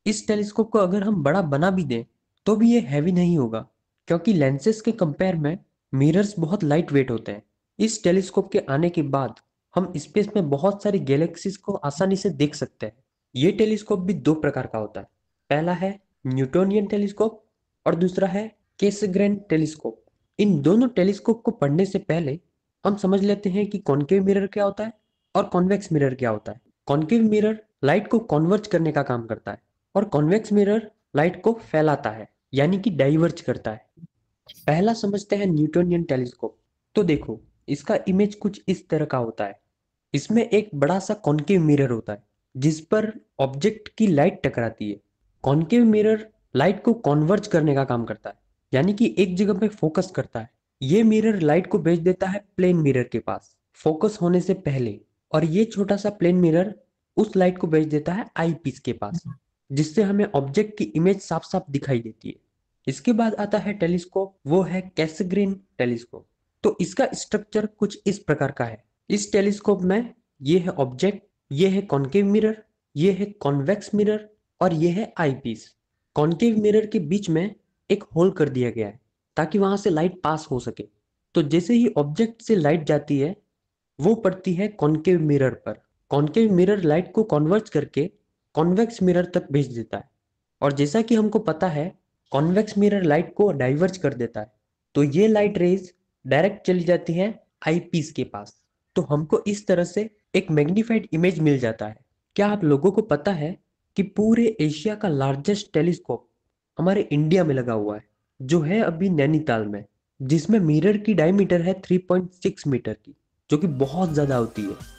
Speaker 5: इस टेलीस्कोप को अगर हम बड़ा बना भी दें तो भी ये हैवी नहीं होगा, क्योंकि लेंसेज के कंपेयर में मिरर्स बहुत लाइट वेट होते हैं। इस टेलीस्कोप के आने के बाद हम स्पेस में बहुत सारी गैलेक्सीज को आसानी से देख सकते हैं। ये टेलीस्कोप भी 2 प्रकार का होता है। पहला है न्यूटोनियन टेलीस्कोप और दूसरा है कैसग्रेन टेलीस्कोप। इन दोनों टेलीस्कोप को पढ़ने से पहले हम समझ लेते हैं कि कॉनकेव मिरर क्या होता है और कॉन्वेक्स मिरर क्या होता है। कॉनकेव मिरर लाइट को कॉन्वर्ज करने का काम करता है और कॉन्वेक्स मिरर लाइट को फैलाता है, यानी कि डाइवर्ज करता है। पहला समझते हैं न्यूटोनियन टेलीस्कोप। तो देखो, इसका इमेज कुछ इस तरह का होता है। इसमें एक बड़ा सा कॉनकेव मिरर होता है जिस पर ऑब्जेक्ट की लाइट टकराती है। कॉनकेव मिरर लाइट को कॉन्वर्ज करने का काम करता है, यानी कि एक जगह पे फोकस करता है। ये मिरर लाइट को भेज देता है प्लेन मिरर के पास फोकस होने से पहले, और ये छोटा सा प्लेन मिरर उस लाइट को भेज देता है आई पीस के पास, जिससे हमें ऑब्जेक्ट की इमेज साफ साफ दिखाई देती है। इसके बाद आता है टेलीस्कोप, वो है कैसग्रेन टेलीस्कोप। तो इसका स्ट्रक्चर कुछ इस प्रकार का है। इस टेलीस्कोप में ये है ऑब्जेक्ट, ये है कॉनकेव मिरर, ये है कॉन्वेक्स मिरर और ये है आई पीस। कॉनकेव मिरर के बीच में एक होल कर दिया गया है ताकि वहां से लाइट पास हो सके। तो जैसे ही ऑब्जेक्ट से लाइट जाती है वो पड़ती है कॉनकेव मिरर पर। कॉनकेव मिरर लाइट को कन्वर्ज करके कॉन्वेक्स मिरर तक भेज देता है, और जैसा कि हमको पता है कॉन्वेक्स मिरर लाइट को डाइवर्ज कर देता है, तो ये लाइट रेज डायरेक्ट चली जाती है आई पीस के पास। तो हमको इस तरह से एक मैग्नीफाइड इमेज मिल जाता है। क्या आप लोगों को पता है कि पूरे एशिया का लार्जेस्ट टेलीस्कोप हमारे इंडिया में लगा हुआ है, जो है अभी नैनीताल में, जिसमें मिरर की डायमीटर है 3.6 मीटर की, जो कि बहुत ज्यादा होती है।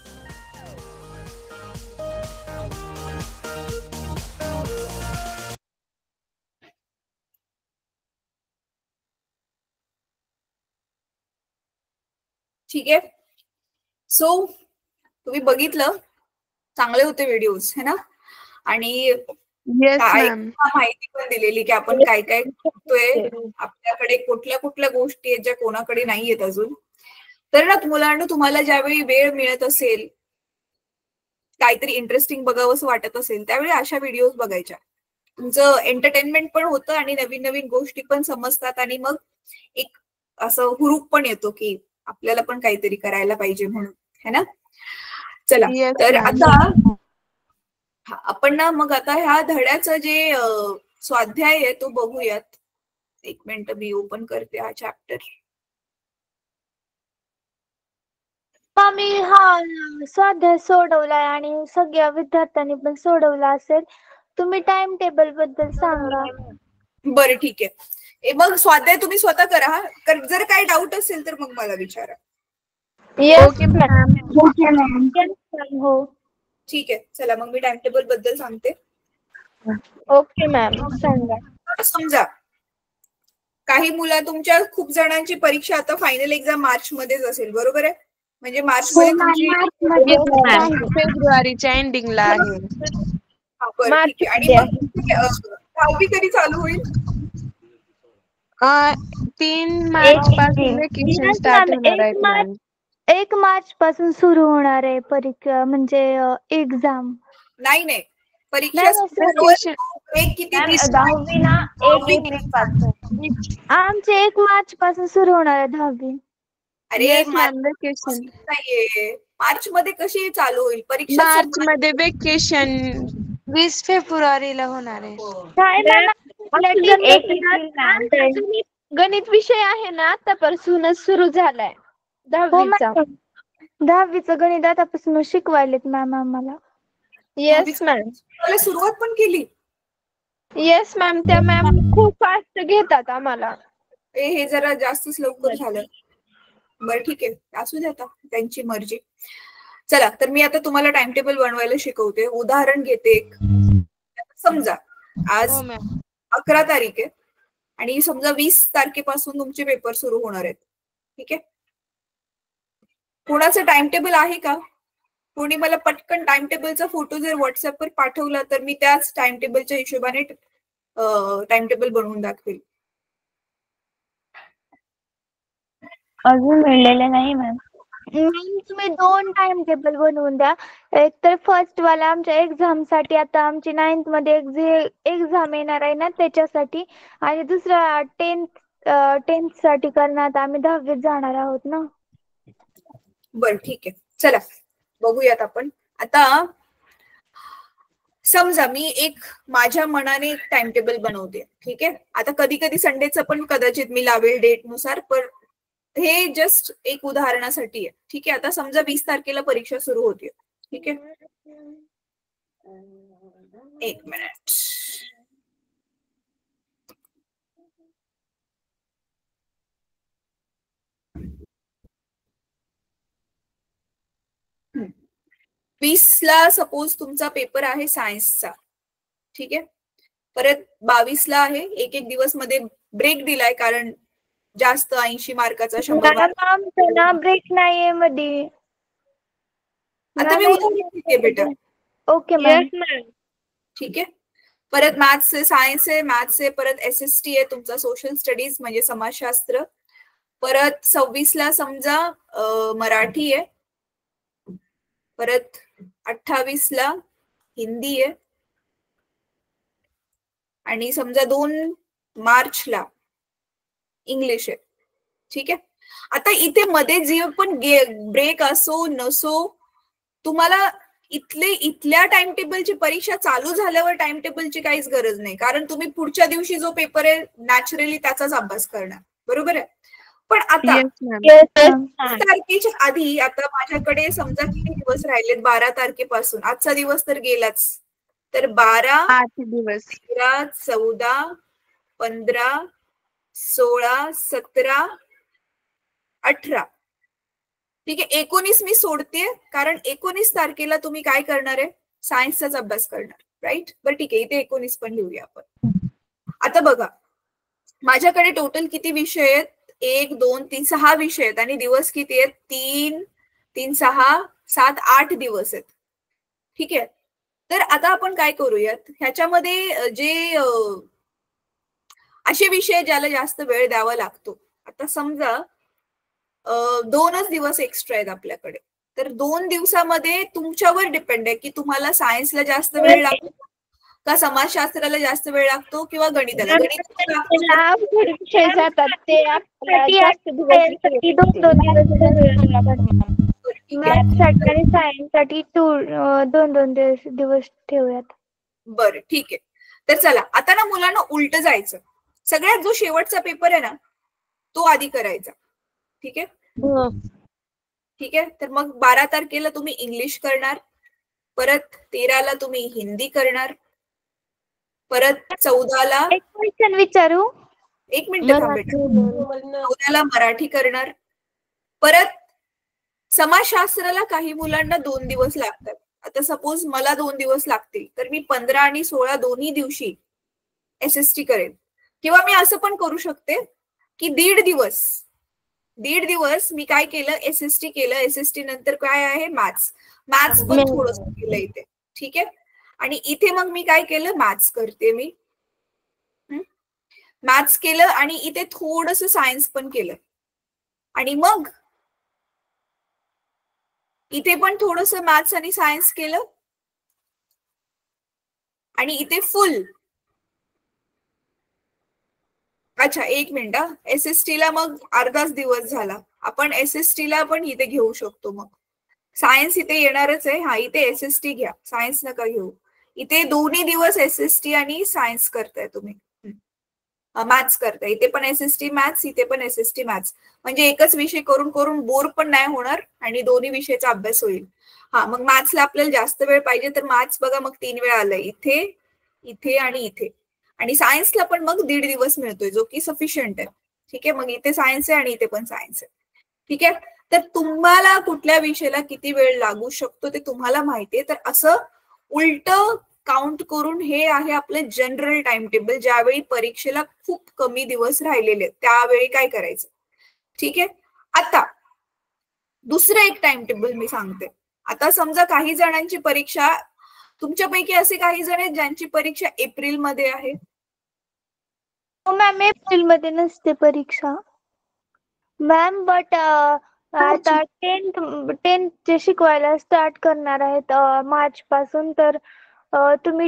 Speaker 3: ठीक आहे. सो तुम्ही बघितलं, चांगले होते व्हिडिओज है ना, आणि
Speaker 4: येस मॅम.
Speaker 3: माहिती पण दिलेली की आपण काय काय करतोय, आपल्याकडे कुठल्या कुठल्या गोष्टी आहेत ज्या कोणाकडे नाहीयेत अजून. तर ना मुलांना तुम्हाला ज्यावेळी वेळ मिळत असेल, काहीतरी इंटरेस्टिंग बघावंसं वाटत असेल, त्यावेळी अशा व्हिडिओज बघायच्या. तुमचं एंटरटेनमेंट पण होतं आणि नवीन नवीन गोष्टी पण समजतात, आणि मग एक असं हुरूप पण येतो की आपल्याला पण काहीतरी करायला पाहिजे म्हणून, है ना. चला,
Speaker 4: Yes,
Speaker 3: तर
Speaker 4: ma'am.
Speaker 3: आता आपण ना मग आता ह्या धड्याचं जे स्वाध्याय आहे तो बघूयात. एक मिनिट, मी ओपन करते हा चॅप्टर.
Speaker 7: मी स्वाध्याय सोडवलाय आणि सगळ्या विद्यार्थ्यांनी पण सोडवला असेल. तुम्ही टाइम टेबल बद्दल सांगा.
Speaker 3: बरं, ठीक आहे. मग स्वाध्याय तुम्ही स्वतः करा हा. जर काही डाऊट असेल तर मग मला विचारा.
Speaker 1: Yes ma'am.
Speaker 7: हो.
Speaker 3: ठीक आहे, चला मग मी टाइम टेबल बद्दल सांगते.
Speaker 1: ओके मॅम, सांगा.
Speaker 3: समजा काही मुलं, तुमच्या खूप जणांची परीक्षा आता फायनल एक्झाम मार्च मध्येच असेल, बरोबर आहे. म्हणजे मार्च मध्ये
Speaker 4: फेब्रुवारीच्या एंडिंगला आहे.
Speaker 3: बरं, ठीक आहे. आणि मग 10वी कधी चालू होईल?
Speaker 4: 3 मार्च पासून वेकेशन स्टार्ट होणार आहे मॅम.
Speaker 7: 1 मार्च पासून सुरू होणार आहे परीक्षा, म्हणजे एक्झाम.
Speaker 3: नाही, परीक्षा
Speaker 7: नाही,
Speaker 3: किती?
Speaker 1: 10वी ना 1 एप्रिल पासून.
Speaker 7: आमचे 1 मार्च पासून सुरू होणार आहे 10वी.
Speaker 3: अरे
Speaker 4: वेकेशन
Speaker 3: नाहीये, मार्च मध्ये कशी चालू होईल परीक्षा?
Speaker 4: मार्च मध्ये वेकेशन 20 फेब्रुवारीला होणार आहे.
Speaker 1: गणित विषय आहे ना आतापासूनच सुरू झालाय 10वीचा.
Speaker 7: 10वीचं गणित आतापासून शिकवायलेत मॅम आम्हाला.
Speaker 1: Yes ma'am.
Speaker 3: सुरुवात पण केली?
Speaker 1: येस मॅम, त्या मॅम खूप फास्ट घेतात आम्हाला.
Speaker 3: हे जरा जास्तच लवकर झालं. बरं, ठीक आहे, असू दे, आता त्यांची मर्जी. चला, तर मी आता तुम्हाला टाइम टेबल बनवायला शिकवते. उदाहरण घेते एक. समजा आज 11 तारीख आहे आणि समजा 20 तारखेपासून तुमचे पेपर सुरू होणार आहेत. ठीक आहे, कोणाचं टाइम टेबल आहे का? कोणी मला पटकन टाइम टेबलचा फोटो जर व्हॉट्सअपवर पाठवला तर मी त्याच टाइम टेबलच्या हिशोबाने टाइम टेबल बनवून दाखवेल.
Speaker 7: अजून मिळलेले नाही मॅम. तुम्ही 2 टाइम टेबल बनवून द्या. एक तर फर्स्ट वाला आमच्या एक्झाम साठी, आता आमची 9th मध्ये एक्झाम येणार आहे ना त्याच्यासाठी, आणि दुसरा 10th साठी करणार. आम्ही 10वीत जाणार आहोत ना.
Speaker 3: बरं, ठीक आहे, चला बघूयात आपण आता. समजा मी एक माझ्या मनाने एक टाइम टेबल बनवते, ठीक आहे. आता कधी कधी संडेचं पण कदाचित मी लावेल डेट नुसार, पण हे जस्ट एक उदाहरणासाठी आहे, ठीक आहे. आता समजा 20 तारखेला परीक्षा सुरू होते, ठीक आहे. एक मिनिट. हम्म. 20ला सपोज तुमचा पेपर आहे सायन्सचा, ठीक आहे. परत 22ला आहे, एक एक दिवस मध्ये ब्रेक दिलाय कारण जास्त 80 मार्काचा 100 मार्क.
Speaker 7: आमचं ना ब्रेक नाहीये मध्ये.
Speaker 3: आता मी उदाहरण देते बेटा.
Speaker 7: Okay ma'am.
Speaker 3: ठीक आहे. परत मॅथ्स आहे, सायन्स आहे, मॅथ्स आहे, परत SST आहे तुमचा, सोशल स्टडीज म्हणजे समाजशास्त्र. परत 26ला समजा मराठी आहे. परत 28ला हिंदी आहे. आणि समजा 2 मार्चला इंग्लिश आहे, ठीक आहे. आता इथे मध्ये जे पण ब्रेक असो नसो, तुम्हाला इथल्या टाइम टेबलची परीक्षा चालू झाल्यावर टाइम टेबलची काहीच गरज नाही, कारण तुम्ही पुढच्या दिवशी जो पेपर आहे नॅचरली त्याचाच अभ्यास करणार, बरोबर आहे. पण आता 20 तारखेच्या आधी आता माझ्याकडे समजा किती दिवस राहिलेत 12 तारखेपासून, आजचा दिवस तर गेलाच, तर 12, 13, 14, 15, 16, 17, 18, ठीक आहे. 19 मी सोडते, कारण 19 तारखेला तुम्ही काय करणार आहे, सायन्सचाच अभ्यास करणार, राईट. बरं ठीक आहे, इथे 19 पण लिहूया आपण. आता बघा माझ्याकडे टोटल किती विषय आहेत, 1, 2, 3, 6 विषय आहेत आणि दिवस किती आहेत, 3, 3, 6, 7, 8 दिवस आहेत, ठीक आहे. तर आता आपण काय करूयात, ह्याच्यामध्ये जे असे विषय ज्याला जास्त वेळ द्यावा लागतो, आता समजा 2च दिवस एक्स्ट्रा आहेत आपल्याकडे, तर 2 दिवसामध्ये तुमच्यावर डिपेंड आहे की तुम्हाला सायन्सला जास्त वेळ लागतो का, समाजशास्त्राला जास्त वेळ लागतो किंवा गणिताला.
Speaker 7: सायन्स साठी 2-2 दिवस ठेवूयात.
Speaker 3: बरं ठीक आहे. तर चला आता ना मुलांना उलट जायचं, सगळ्यात जो शेवटचा पेपर आहे ना तो आधी करायचा, ठीक आहे. ठीक आहे. तर मग 12 तारखेला तुम्ही इंग्लिश करणार, परत 13ला तुम्ही हिंदी करणार, परत 14ला
Speaker 7: एक क्वेश्चन विचारू,
Speaker 3: 1 मिनिट थांबेल, 14ला मराठी करणार. परत समाजशास्त्राला काही मुलांना 2 दिवस लागतात. आता सपोज मला 2 दिवस लागतील, तर मी 15 आणि 16 दोन्ही दिवशी SST करेन, किंवा मी असं पण करू शकते की 1.5 दिवस मी काय केलं, SST केलं. SST नंतर काय आहे, मॅथ्स पण थोडस केलं इथे, ठीक आहे. आणि इथे मग मी काय केलं, मॅथ्स करते मी, मॅथ्स केलं आणि इथे थोडस सायन्स पण केलं, आणि मग इथे पण थोडस मॅथ्स आणि सायन्स केलं, आणि इथे फुल. अच्छा 1 मिनिट, SST ला मग अर्धाच दिवस झाला, आपण SST ला पण इथे घेऊ शकतो. मग सायन्स इथे येणारच आहे, हा इथे SST घ्या, सायन्स नका घेऊ. इथे दोन्ही दिवस SST आणि सायन्स करताय तुम्ही, मॅथ्स करताय. इथे पण SST मॅथ्स, इथे पण SST मॅथ्स, म्हणजे एकच विषय करून करून बोर पण नाही होणार आणि दोन्ही विषयाचा अभ्यास होईल. हा मग मॅथ्सला आपल्याला जास्त वेळ पाहिजे, तर मॅथ्स बघा मग 3 वेळा आलंय, इथे, इथे आणि इथे. आणि सायन्सला पण मग 1.5 दिवस मिळतोय, जो की सफिशियंट आहे, ठीक आहे. मग इथे सायन्स आहे आणि इथे पण सायन्स आहे, ठीक आहे. तर तुम्हाला कुठल्या विषयाला किती वेळ लागू शकतो ते तुम्हाला माहितीये. तर असं उलट काउंट करून हे आहे आपलं जनरल टाइम टेबल. ज्यावेळी परीक्षेला खूप कमी दिवस राहिलेले त्यावेळी काय करायचं, ठीक आहे. आता दुसरं एक टाइम टेबल मी सांगते. आता समजा काही जणांची परीक्षा, तुमच्यापैकी असे काही जण आहेत ज्यांची परीक्षा एप्रिल मध्ये आहे.
Speaker 7: मॅम एप्रिल मध्ये नसते परीक्षा मॅम, बट आता 10th शिकवायला स्टार्ट करणार आहेत मार्च पासून. तर तुम्ही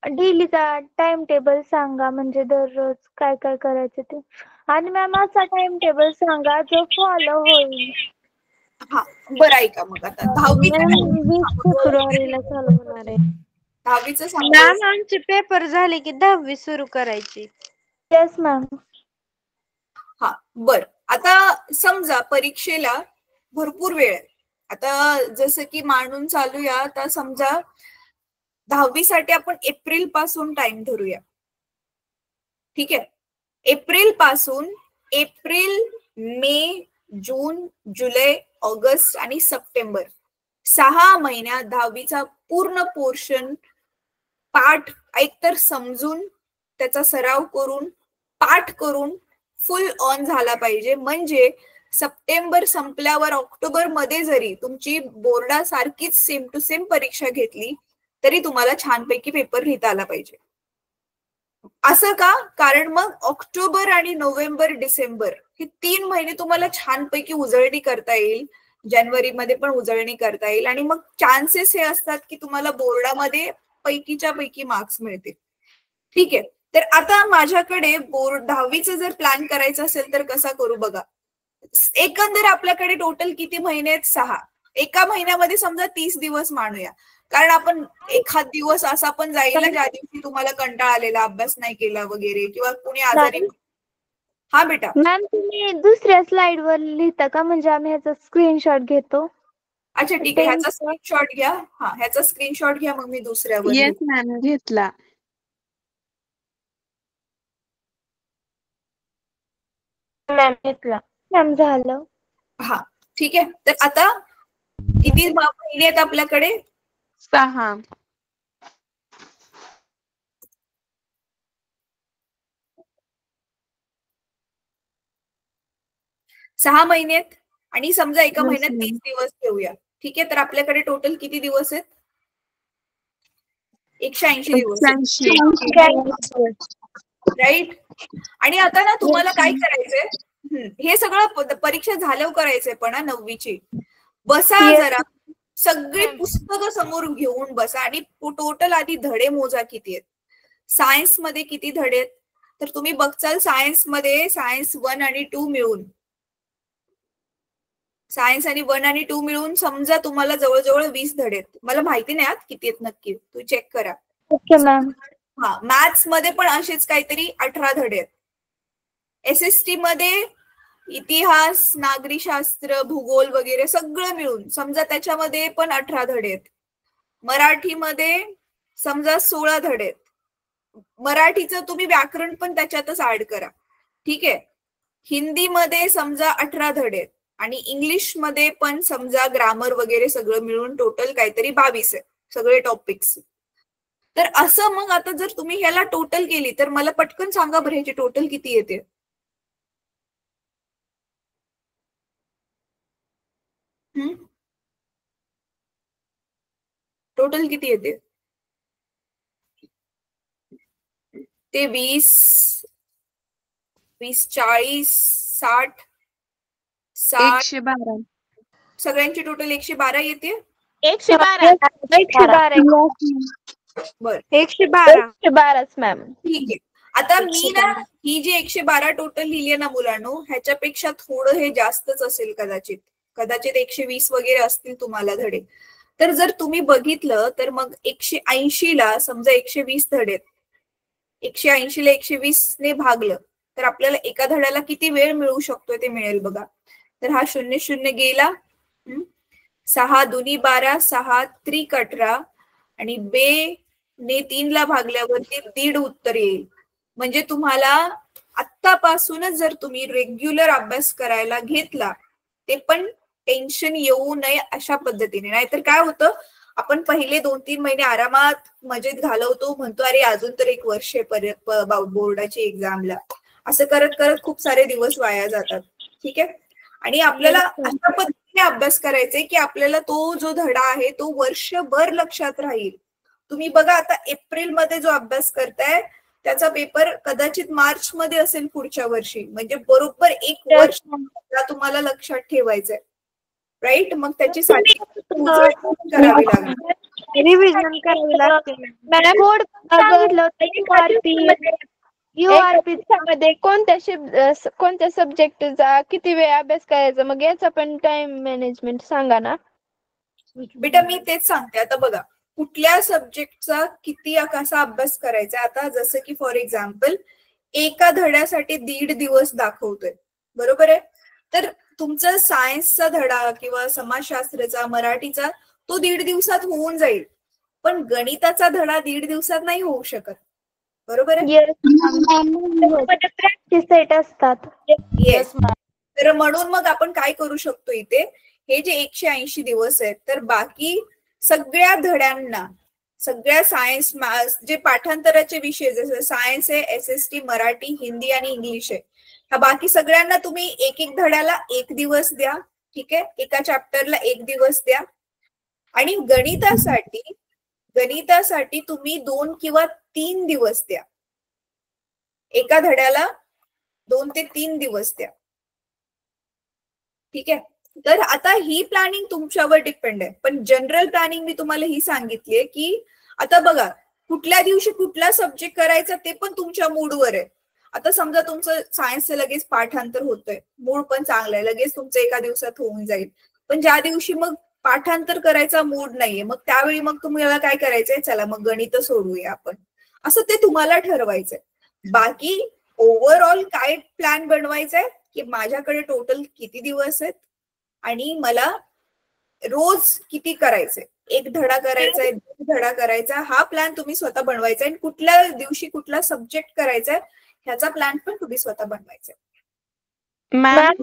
Speaker 7: डेलीचा टाइम टेबल सांगा, म्हणजे दररोज काय काय करायचं ते. आणि मॅम असा टाइम टेबल सांगा जो फॉलो होईल.
Speaker 3: हा बरं ऐका मग आता 10वी
Speaker 7: 20 फेब्रुवारीला चालू होणार आहे.
Speaker 3: 10वीचं सांगा.
Speaker 4: मॅम आमचे पेपर झाले की 10वी सुरू करायची.
Speaker 7: Yes ma'am.
Speaker 3: हा बर, आता समजा परीक्षेला भरपूर वेळ आहे. आता जसं की मांडून चालूया, आता समजा 10वी साठी आपण एप्रिल पासून टाइम धरूया. ठीक आहे, एप्रिल पासून एप्रिल, मे, जून, जुलै, ऑगस्ट आणि सप्टेंबर 6 महिन्यात 10वीचा पूर्ण पोर्शन पाठ एकतर समजून त्याचा सराव करून पाठ करून फुल ऑन झाला पाहिजे. म्हणजे सप्टेंबर संपल्यावर ऑक्टोबर मध्ये जरी तुमची बोर्डासारखीच सेम टू सेम परीक्षा घेतली तरी तुम्हाला छानपैकी पेपर लिहिता आला पाहिजे. असं का? कारण मग ऑक्टोबर आणि नोव्हेंबर, डिसेंबर हे 3 महिने तुम्हाला छानपैकी उजळणी करता येईल. जानेवारीमध्ये पण उजळणी करता येईल आणि मग चान्सेस हे असतात की तुम्हाला बोर्डामध्ये पैकीच्या पैकी मार्क्स मिळतील. ठीक आहे, तर आता माझ्याकडे बोर्ड 10वीचं जर प्लॅन करायचं असेल तर कसा करू बघा. एकंदर आपल्याकडे टोटल किती महिने आहेत? 6. एका महिन्यामध्ये समजा 30 दिवस मानूया, कारण आपण एखाद दिवस असा पण जाईल ज्या दिवशी तुम्हाला कंटाळा आलेला, अभ्यास नाही केला वगैरे, किंवा कुणी आजारी. हा बेटा.
Speaker 7: मॅम तुम्ही दुसऱ्या स्लाइड वर लिहिता का? म्हणजे आम्ही ह्याचा स्क्रीनशॉट घेतो.
Speaker 3: अच्छा ठीक आहे, ह्याचा स्क्रीनशॉट घ्या. हा ह्याचा स्क्रीनशॉट घ्या, मग मी दुसऱ्यावर
Speaker 4: येस मॅम घेतला.
Speaker 2: मॅम घेतला.
Speaker 7: मॅम झालं.
Speaker 3: हा ठीक आहे, तर आता किती महिने आहेत आपल्याकडे?
Speaker 4: 6.
Speaker 3: 6 महिने आहेत आणि समजा एका
Speaker 4: Yes,
Speaker 3: महिन्यात
Speaker 4: ma'am.
Speaker 3: 30 दिवस ठेवूया. ठीक आहे, तर आपल्याकडे टोटल किती दिवस आहेत? 180 दिवस राईट. आणि आता ना तुम्हाला काय करायचंय, हे सगळं परीक्षा झाल्यावर करायचंय पण 9वीची. बसा जरा, सगळी पुस्तकं समोर घेऊन बसा आणि टोटल आधी धडे मोजा किती आहेत. सायन्स मध्ये किती धडे आहेत तर तुम्ही बघचाल, सायन्स मध्ये सायन्स 1 आणि 2 मिळून, सायन्स आणि 1 आणि 2 मिळून समजा तुम्हाला जवळजवळ 20 धडे आहेत. मला माहिती नाही किती आहेत नक्की, तुम्ही चेक करा.
Speaker 7: Okay ma'am.
Speaker 3: हा, मॅथ्स मध्ये पण असेच काहीतरी 18 धडे आहेत. SST मध्ये इतिहास, नागरिकशास्त्र, भूगोल वगैरे सगळं मिळून समजा त्याच्यामध्ये पण 18 धडे आहेत. मराठीमध्ये समजा 16 धडे आहेत. मराठीचं तुम्ही व्याकरण पण त्याच्यातच ऍड करा. ठीक आहे, हिंदीमध्ये समजा 18 धडे आहेत आणि इंग्लिश मध्ये पण समजा ग्रामर वगैरे सगळं मिळून टोटल काहीतरी 22 आहे सगळे टॉपिक्स. तर असं मग आता जर तुम्ही ह्याला टोटल केली तर मला पटकन सांगा बरं ह्याची टोटल किती येते? टोटल किती येते? ते 20, 40, 60,
Speaker 4: 112.
Speaker 3: सगळ्यांची टोटल 112 येते.
Speaker 2: 112.
Speaker 7: 112.
Speaker 3: बर,
Speaker 4: 112.
Speaker 1: 112 मॅम.
Speaker 3: ठीक आहे. आता मी ना ही जी 112 टोटल लिहिली ना मुलांनो, ह्याच्यापेक्षा थोडं हे जास्तच असेल कदाचित. 120 वगैरे असतील तुम्हाला धडे. तर जर तुम्ही बघितलं तर मग 180 ला समजा 120 धडे, 180 ला 120 ने भागलं तर आपल्याला एका धड्याला किती वेळ मिळू शकतोय ते मिळेल बघा. तर हा 0 गेला. 6 दुनी 12, 6 त्रिक 18 आणि बे ने 3 ला भागल्यावरती 1.5 उत्तर येईल. म्हणजे तुम्हाला आत्तापासूनच जर तुम्ही रेग्युलर अभ्यास करायला घेतला, ते पण टेन्शन येऊ नये अशा पद्धतीने. नाहीतर काय होतं, आपण पहिले 2-3 महिने आरामात मजेत घालवतो, म्हणतो अरे अजून तर 1 वर्ष बोर्डाची एक्झामला, असं करत करत खूप सारे दिवस वाया जातात. ठीक आहे, आणि आपल्याला अशा पद्धतीने अभ्यास करायचे की आपल्याला तो जो धडा आहे तो वर्षभर लक्षात राहील. तुम्ही बघा आता एप्रिल मध्ये जो अभ्यास करताय त्याचा पेपर कदाचित मार्च मध्ये असेल पुढच्या वर्षी, म्हणजे बरोबर 1 वर्ष तुम्हाला लक्षात ठेवायचंय. राईट, मग त्याची करावी लागेल,
Speaker 4: रिव्हिजन करावी लागते.
Speaker 7: कोड सांगितलं होतं URP
Speaker 1: मध्ये कोणत्या सब्जेक्टचा किती वेळ अभ्यास करायचा, मग याचा पण टाइम मॅनेजमेंट सांगा ना.
Speaker 3: बेटा मी तेच सांगते. आता बघा, कुठल्या सब्जेक्टचा किती कसा अभ्यास करायचा. आता जसं की फॉर एक्झाम्पल एका धड्यासाठी 1.5 दिवस दाखवतोय, बरोबर आहे. तर तुमचा सायन्सचा धडा किंवा समाजशास्त्राचा, मराठीचा तो 1.5 दिवसात होऊन जाईल, पण गणिताचा धडा 1.5 दिवसात नाही होऊ शकत, बरोबर आहे.
Speaker 7: प्रॅक्टिस सेट असतात.
Speaker 3: येस. तर म्हणून मग आपण काय करू शकतो इथे, हे जे 180 दिवस आहेत, तर बाकी सगळ्या धड्यांना, सगळ्या सायन्स जे पाठांतराचे विषय जसं सायन्स आहे, SST, मराठी, हिंदी आणि इंग्लिश आहे, ह्या बाकी सगळ्यांना तुम्ही एक एक धड्याला 1 दिवस द्या. ठीक आहे, एका चॅप्टरला 1 दिवस द्या. आणि गणितासाठी तुम्ही 2 किंवा 3 दिवस द्या. एका धड्याला 2 ते 3 दिवस द्या. ठीक आहे. तर आता ही प्लॅनिंग तुमच्यावर डिपेंड आहे, पण जनरल प्लॅनिंग मी तुम्हाला ही सांगितलीये की आता बघा, कुठल्या दिवशी कुठला सब्जेक्ट करायचा ते पण तुमच्या मूडवर आहे. आता समजा तुमचं सायन्सचं लगेच पाठांतर होतंय, मूड पण चांगलं आहे, लगेच तुमचं एका दिवसात होऊन जाईल. पण ज्या दिवशी मग पाठांतर करायचा मूड नाहीये, मग त्यावेळी मग तुम्हाला काय करायचंय, चला मग गणित सोडवूया आपण, असं ते तुम्हाला ठरवायचंय. बाकी ओव्हरऑल काय प्लॅन बनवायचाय की माझ्याकडे टोटल किती दिवस आहेत आणि मला रोज किती करायचंय, 1 धडा करायचा, 2 धडा करायचा, हा प्लॅन तुम्ही स्वतः बनवायचा. आणि कुठल्या दिवशी कुठला सब्जेक्ट करायचा ह्याचा प्लॅन पण तुम्ही स्वतः बनवायचा.
Speaker 4: मॅम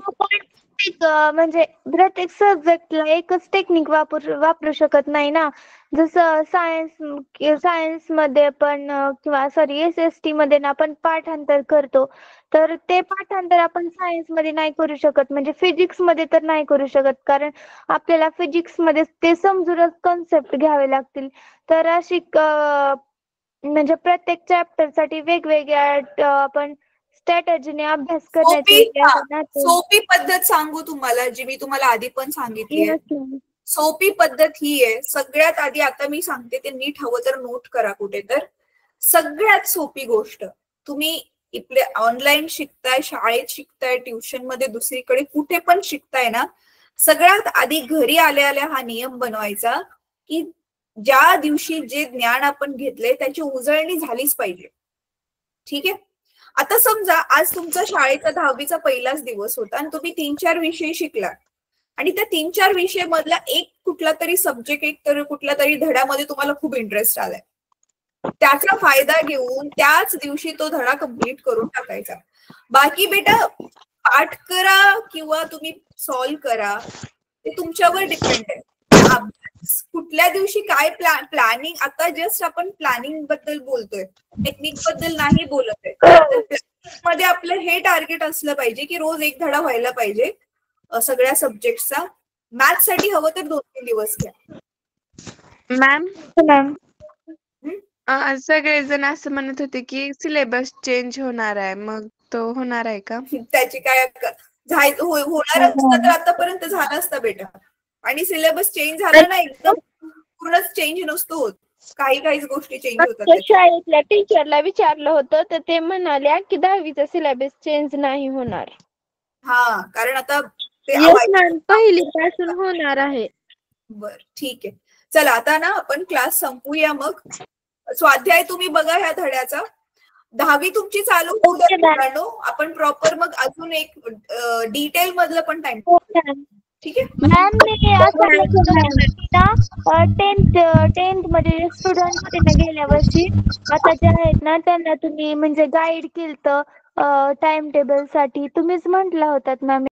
Speaker 7: म्हणजे प्रत्येक सब्जेक्टला एकच टेक्निक वापरू शकत नाही ना. जसं सायन्स मध्ये पण किंवा सॉरी SST मध्ये ना आपण पाठांतर करतो, तर ते पाठांतर आपण सायन्स मध्ये नाही करू शकत, म्हणजे फिजिक्स मध्ये तर नाही करू शकत, कारण आपल्याला फिजिक्स मध्ये ते समजूनच कन्सेप्ट घ्यावे लागतील. तर अशी म्हणजे प्रत्येक चॅप्टर साठी वेगवेगळ्या आपण स्ट्रॅटेजीने अभ्यास करण्याची
Speaker 3: सोपी पद्धत सांगू तुम्हाला, जी मी तुम्हाला आधी पण सांगितली. सोपी पद्धत ही आहे. सगळ्यात आधी आता मी सांगते, ते नीट हवं तर नोट करा कुठे. तर सगळ्यात सोपी गोष्ट, तुम्ही इकडे ऑनलाईन शिकताय, शाळेत शिकताय, ट्युशन मध्ये, दुसरीकडे कुठे पण शिकताय ना, सगळ्यात आधी घरी आल्या हा नियम बनवायचा की ज्या दिवशी जे ज्ञान आपण घेतले त्याची उजळणी झालीच पाहिजे. ठीक आहे. आता समजा आज तुमचा शाळेचा 10वीचा पहिलाच दिवस होता आणि तुम्ही 3-4 विषय शिकला आणि त्या 3-4 विषय मधला एक कुठला तरी सब्जेक्ट, एक तर कुठल्या तरी धड्यामध्ये तुम्हाला खूप इंटरेस्ट आलाय, त्याचा फायदा घेऊन त्याच दिवशी तो धडा कंप्लीट करून टाकायचा. बाकी बेटा पाठ करा किंवा तुम्ही सॉल्व्ह करा, ते तुमच्यावर डिपेंड आहे. अभ्यास कुठल्या दिवशी काय प्लॅनिंग, आता जस्ट आपण प्लॅनिंग बद्दल बोलतोय, टेक्निक बद्दल नाही बोलत आहे. मध्ये आपलं हे टार्गेट असलं पाहिजे की रोज 1 धडा व्हायला पाहिजे सगळ्या सब्जेक्टचा. मॅथ्स साठी हवं तर 2-3 दिवस घ्या.
Speaker 4: मॅम सगळेजण असं म्हणत होते की सिलेबस चेंज होणार आहे, मग तो होणार आहे का?
Speaker 3: त्याची काय होणार असतं तर आतापर्यंत झाला असता बेटा. आणि सिलेबस चेंज झाला ना, एकदम पूर्णच चेंज नसतो होत, काहीच गोष्टी चेंज होतात.
Speaker 1: शाळेतल्या टीचरला विचारलं होतं तर ते म्हणाल्या की 10वीचा सिलेबस चेंज नाही होणार.
Speaker 3: हा, कारण आता ते
Speaker 1: पहिलीपासून होणार आहे.
Speaker 3: बर, ठीक आहे. चला आता ना आपण क्लास संपूया. मग स्वाध्याय तुम्ही बघा ह्या धड्याचा. 10वी तुमची चालू होऊ द्या मुलांनो. आपण प्रॉपर मग अजून एक डिटेल मधलं पण टाइम. ठीक आहे
Speaker 7: मॅम. मी आता 10th मध्ये स्टुडंट होते ना गेल्या वर्षी, आता जे आहेत ना त्यांना तुम्ही म्हणजे गाईड केलं टाइम टेबल साठी, तुम्हीच म्हटला होतात मॅम